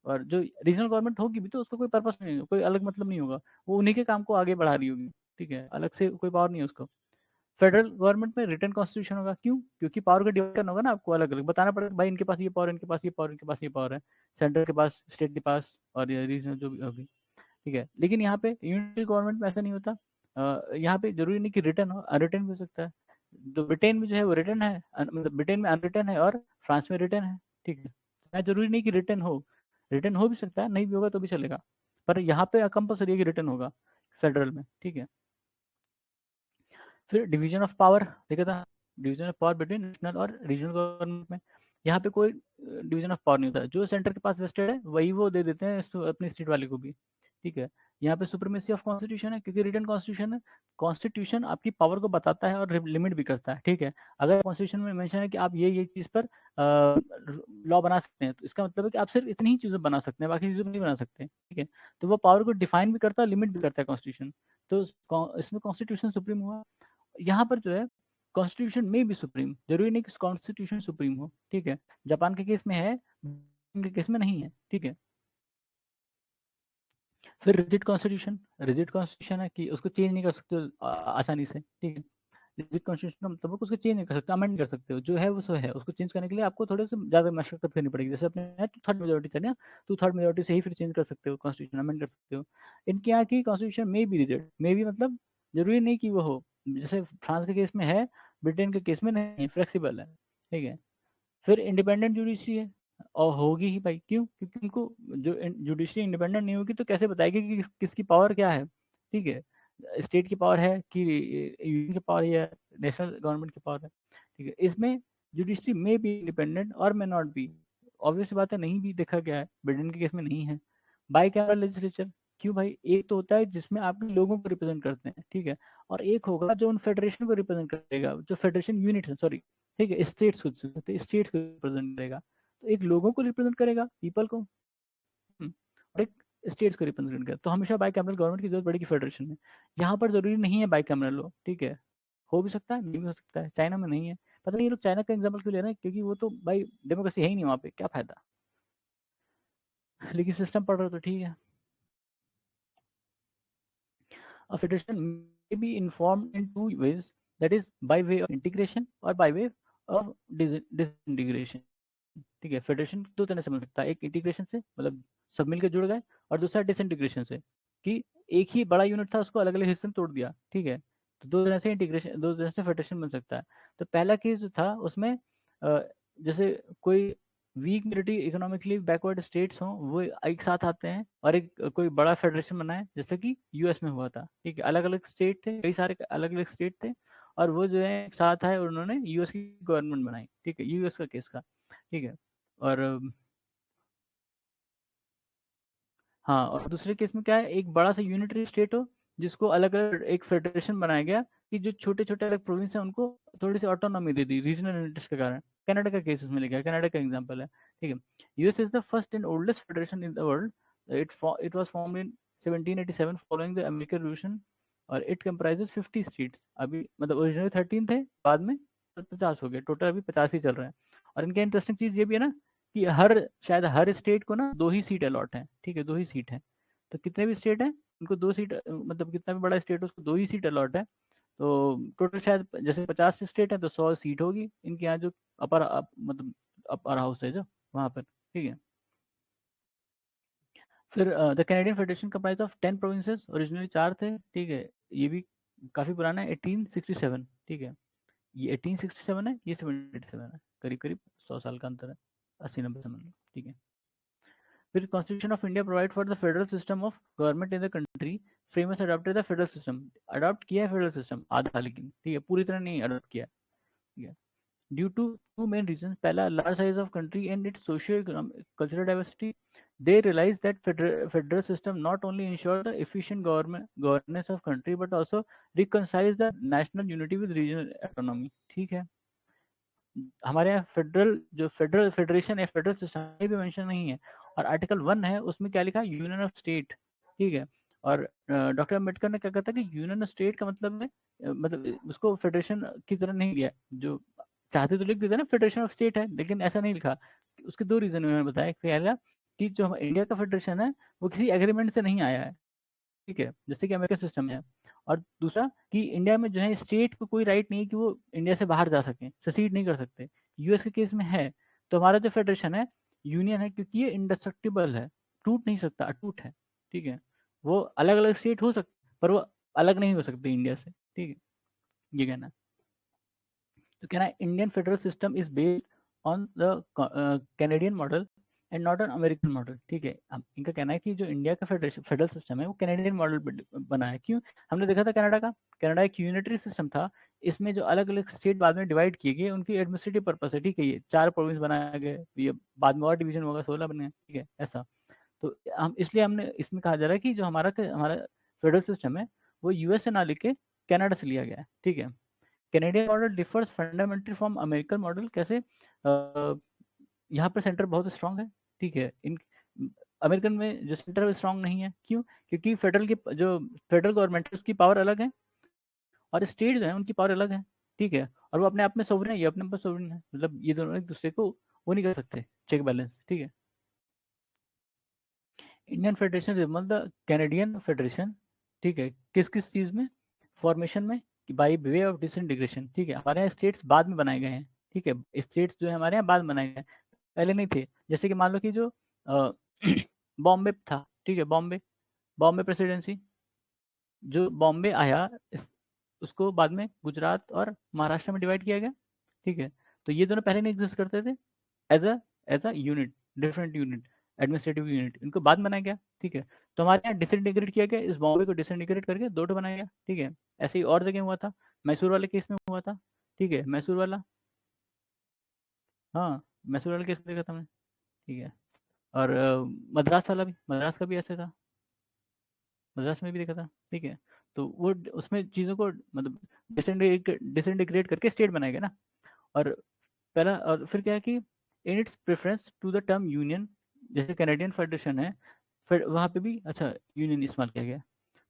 A: और जो रीजनल गवर्नमेंट होगी भी तो उसका कोई पर्पस नहीं होगा, कोई अलग मतलब नहीं होगा, वो उन्हीं के काम को आगे बढ़ा रही होगी, ठीक है, अलग से कोई पावर नहीं है उसको। फेडरल गवर्नमेंट में रिटर्न कॉन्स्टिट्यूशन होगा, क्यों? क्योंकि पावर का डिवीजन करना होगा ना, आपको अलग अलग बताना पड़ेगा भाई, इनके पास ये पावर, इनके पास ये पावर, इनके पास ये पावर है, सेंटर के पास, स्टेट के पास, और रीजनल जो भी होगी, ठीक है। लेकिन यहाँ पे यूनिटरी गवर्नमेंट में ऐसा नहीं होता। यहाँ पे जरूरी नहीं कि रिटर्न हो, अनरिटन भी हो सकता है। जो ब्रिटेन में जो है वो रिटर्न है, मतलब ब्रिटेन में अनरिटन है और फ्रांस में रिटर्न है, ठीक है। यहाँ जरूरी नहीं कि रिटर्न हो भी सकता है, नहीं भी होगा तो भी चलेगा, पर यहाँ पे कंपल्सरी है कि रिटर्न होगा फेडरल में, ठीक है। फिर डिवीजन ऑफ पावर देखा था, division of power between national और रीजनल गवर्नमेंट में। यहाँ पे कोई डिवीजन ऑफ पावर नहीं होता, जो सेंटर के पास वेस्टेड है वही वो दे देते हैं अपनी स्टेट वाले को भी, ठीक है। यहाँ पे सुप्रीमेसी ऑफ कॉन्स्टिट्यूशन है, क्योंकि रिटन कॉन्स्टिट्यूशन है। कॉन्स्टिट्यूशन आपकी पावर को बताता है और लिमिट भी करता है, ठीक है। अगर कॉन्स्टिट्यूशन में मेंशन है कि आप ये चीज़ पर लॉ बना सकते हैं, तो इसका मतलब है कि आप सिर्फ इतनी ही चीज़ें बना सकते हैं, बाकी चीज़ें नहीं बना सकते, ठीक है। तो वो पावर को डिफाइन भी करता है, लिमिट भी करता है कॉन्स्टिट्यूशन। तो इसमें कॉन्स्टिट्यूशन सुप्रीम हुआ। यहाँ पर जो है कॉन्स्टिट्यूशन में भी सुप्रीम, जरूरी नहीं कि कॉन्स्टिट्यूशन सुप्रीम हो, ठीक है। जापान के केस में है, के केस में नहीं है, ठीक है। फिर रिजिड कॉन्स्टिट्यूशन है कि उसको चेंज नहीं कर सकते हो आसानी से, ठीक है। रिजिड कॉन्स्टिट्यूशन का मतलब उसको चेंज नहीं कर सकते, अमेंड कर सकते हो, जो है वो सो है, उसको चेंज करने के लिए आपको थोड़े से ज़्यादा मशक्कत करनी पड़ेगी। जैसे अपने यहाँ टू थर्ड मेजोरिटी चले, टू थर्ड मेजोरिटी से ही फिर चेंज कर सकते हो, कॉन्स्टिट्यूशन अमेंड कर सकते हो। इनके यहाँ की कॉन्स्टिट्यूशन में भी रिजिड, में भी मतलब जरूरी नहीं कि वो हो, जैसे फ्रांस के केस में है, ब्रिटेन के केस में नहीं है, फ्लेक्सिबल है, ठीक है। फिर इंडिपेंडेंट जुडिशरी है, और होगी ही भाई, क्यों? क्योंकि उनको जो जुडिशरी इंडिपेंडेंट नहीं होगी तो कैसे बताएगी कि किसकी पावर क्या है, ठीक है। स्टेट की पावर है कि यूनियन की पावर है या नेशनल गवर्नमेंट की पावर है, ठीक है। इसमें जुडिशरी में भी इंडिपेंडेंट और मे नॉट बी, ऑब्वियस बात है, नहीं भी देखा गया है, ब्रिटेन के केस में नहीं है। बाई कैमरल लेजिस्लेचर, क्यों भाई? एक तो होता है जिसमें आप लोगों को रिप्रेजेंट करते हैं, ठीक है, और एक होगा जो उन फेडरेशन को रिप्रेजेंट करेगा, जो फेडरेशन यूनिट है, सॉरी, ठीक है, स्टेट्स को, स्टेट्स को रिप्रेजेंट करेगा। तो एक लोगों को रिप्रेजेंट करेगा, पीपल को, और एक स्टेट्स को रिप्रेजेंट करता है। तो हमेशा बाई कैमरल गवर्नमेंट की जरूरत पड़ेगी फेडरेशन में। यहाँ पर जरूरी नहीं है बाई कैमरल लो, ठीक है, हो भी सकता है, नहीं भी हो सकता है। चाइना में नहीं है, पता नहीं ये लोग चाइना का एग्जाम्पल क्यों ले रहे हैं, क्योंकि वो तो भाई डेमोक्रेसी है ही नहीं वहाँ पे, क्या फायदा। लेकिन सिस्टम पढ़ रहे हो तो ठीक है। A federation may be informed in two ways, that is by way of integration or by way of disintegration। ठीक है, फेडरेशन दो तरह से बन सकता है, एक इंटीग्रेशन से मतलब सब मिलकर जुड़ गए, और दूसरा डिसइंटीग्रेशन से कि एक ही बड़ा यूनिट था उसको अलग अलग हिस्से में तोड़ दिया, ठीक है। तो दो तरह से इंटीग्रेशन, दो तरह से फेडरेशन बन सकता है। तो पहला केस जो था उसमें जैसे कोई weak military economically backward states हों, वो एक साथ आते हैं और एक कोई बड़ा फेडरेशन बनाए, जैसे कि यूएस में हुआ था, ठीक है। अलग अलग स्टेट थे, कई सारे अलग अलग स्टेट थे, और वो जो है एक साथ आए और उन्होंने यूएस की गवर्नमेंट बनाई, ठीक है, यूएस का केस का, ठीक है। और हाँ, और दूसरे केस में क्या है, एक बड़ा सा यूनिटरी स्टेट हो जिसको अलग अलग एक फेडरेशन बनाया गया, कि जो छोटे छोटे अलग प्रोविंस है उनको थोड़ी सी ऑटोनॉमी दे दी रीजनल यूनिट्स के कारण। कनाडा का केस इसमें लिखा है, कनाडा का एग्जांपल है, ठीक है। US is the first and oldest federation in the world. It was formed in 1787 following the American revolution, और इट कंप्राइजेस 50 स्टेट्स। अभी मतलब ओरिजिनली 13 थे, बाद में 50 हो गए, टोटल अभी 50 ही चल रहे हैं। और इनका इंटरेस्टिंग चीज ये भी है ना कि शायद हर स्टेट को ना 2 ही सीट अलॉट है, ठीक है, 2 ही सीट है। तो कितने भी स्टेट हैं उनको 2 सीट, मतलब कितना भी बड़ा स्टेट है उसको 2 ही सीट अलॉट है। तो टोटल शायद जैसे 50 स्टेट है तो 100 सीट होगी इनके यहाँ, जो मतलब अपर हाउस है जो वहाँ पर, ठीक है। फिर the Canadian federation comprise of 10 provinces, originally 4 थे, ठीक है। ये भी काफ़ी पुराना है, 1867, ठीक है। ये 1867 है, ये 77 है, करीब करीब 100 साल का अंतर है, 80-90 समझ लो, ठीक है। फिर constitution of India provide for the federal system of government in the country, famous adopted the federal system. Adopt किया है फेडरल सिस्टम आधा, लेकिन ठीक है पूरी तरह नहीं अडॉप्ट किया, ठीक है। Due to two main reason, पहला large size of country and its socio cultural diversity. they realized that federal system not only ensure the efficient governance of country but also reconciles the national unity with regional autonomy, ठीक है। हमारे यहाँ federal जो federation है, federal system भी mention नहीं है, और आर्टिकल 1 है उसमें क्या लिखा है, यूनियन ऑफ स्टेट, ठीक है। और डॉक्टर अम्बेडकर ने क्या कहा था कि यूनियन ऑफ स्टेट का मतलब है मतलब उसको फेडरेशन की तरह नहीं लिया, जो चाहते तो लिख देते ना फेडरेशन ऑफ स्टेट है, लेकिन ऐसा नहीं लिखा। उसके 2 रीजन मैंने बताया, पहला कि जो इंडिया का फेडरेशन है वो किसी एग्रीमेंट से नहीं आया है, ठीक है, जैसे कि अमेरिकन सिस्टम है। और दूसरा कि इंडिया में जो है स्टेट को कोई राइट नहीं है कि वो इंडिया से बाहर जा सके, सेसीड नहीं कर सकते। यूएस के केस में है। तो हमारा जो फेडरेशन है, यूनियन है, क्योंकि ये इंडेस्ट्रक्टिबल है, टूट नहीं सकता, अटूट है, ठीक है। वो अलग अलग स्टेट हो सकते पर वो अलग नहीं हो सकते इंडिया से, ठीक है, ये कहना है। तो कहना है Indian federal system is based on the Canadian model and not an American model, ठीक है। इनका कहना है कि जो इंडिया का फेडरल सिस्टम है वो कैनेडियन मॉडल बना है। क्यों? हमने देखा था कनाडा का, कनाडा एक यूनिटरी सिस्टम था, इसमें जो अलग अलग स्टेट बाद में डिवाइड किए गए उनकी एडमिनिस्ट्रेटिव पर्पस है, ठीक है। ये 4 प्रोविंस बनाए गए, ये बाद में और डिवीजन होगा, 16 बने, ठीक है, ऐसा। तो हम इसलिए हमने इसमें कहा जा रहा है कि जो हमारा फेडरल सिस्टम है वो यूएस से ना लेके कनाडा से लिया गया है, ठीक है। Canadian model differs fundamentally from American model, कैसे? यहाँ पर सेंटर बहुत स्ट्रांग है, ठीक है। इन अमेरिकन में जो सेंटर स्ट्रांग नहीं है, क्यों? क्योंकि फेडरल की जो फेडरल गवर्नमेंट है उसकी पावर अलग है, और स्टेट जो है उनकी पावर अलग है, ठीक है। और वो अपने आप में सोवरेन है, ये अपने आप में सोवरेन है, मतलब ये दोनों एक दूसरे को वो नहीं कर सकते, चेक बैलेंस, ठीक है। Indian federation Rimmel the Canadian federation, ठीक है, किस किस चीज़ में? फॉर्मेशन में, कि बाई वे ऑफ डिसइंटीग्रेशन, ठीक है। हमारे यहाँ स्टेट्स बाद में बनाए गए हैं, ठीक है, स्टेट्स जो है हमारे यहाँ बाद में बनाए गए हैं, पहले नहीं थे। जैसे कि मान लो कि जो बॉम्बे था, ठीक है, बॉम्बे बॉम्बे प्रेसिडेंसी, जो बॉम्बे आया उसको बाद में गुजरात और महाराष्ट्र में डिवाइड किया गया, ठीक है। तो ये दोनों पहले नहीं एग्जिस्ट करते थे as a unit, different unit, administrative unit, इनको बाद में बनाया गया, ठीक है। तो हमारे यहाँ डिसइंटीग्रेट किया गया, इस बॉम्बे को डिसइंटीग्रेट करके 2 ठो बनाया गया, ठीक है। ऐसे ही और जगह हुआ था, मैसूर वाले केस में हुआ था, ठीक है, मैसूर वाला, हाँ, मैसूर वाला केस देखा था हमने, ठीक है। और मद्रास वाला भी, मद्रास का भी ऐसे था, मद्रास में भी देखा था, ठीक है। तो वो उसमें चीज़ों को मतलब डिसइंटीग्रेट करके स्टेट बनाया गया ना। और पहला, और फिर क्या है कि in its preference to the term union, जैसे कैनेडियन फेडरेशन है, फिर वहाँ पे भी अच्छा यूनियन इस्तेमाल किया गया।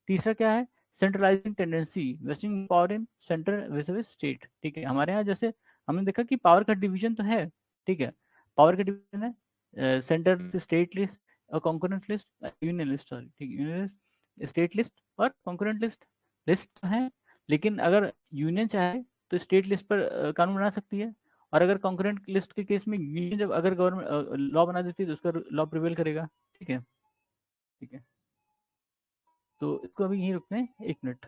A: तीसरा क्या है, centralising tendency, wasting power in centre versus state. ठीक है, हमारे यहाँ जैसे हमने देखा कि पावर का डिवीजन तो है, ठीक है, पावर का डिवीजन है, सेंटर स्टेट लिस्ट और concurrent list, union list, sorry, ठीक है, यूनियन लिस्ट, स्टेट लिस्ट और कॉन्करेंट लिस्ट, लिस्ट तो है, लेकिन अगर यूनियन चाहे तो स्टेट लिस्ट पर कानून बना सकती है, और अगर कॉन्करेंट लिस्ट के केस में यूनियन जब अगर गवर्नमेंट लॉ बना देती है तो उसका लॉ प्रिवेल करेगा। ठीक है, ठीक है, तो इसको अभी यहीं रुकते हैं, 1 मिनट।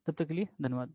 A: तब तक के लिए धन्यवाद।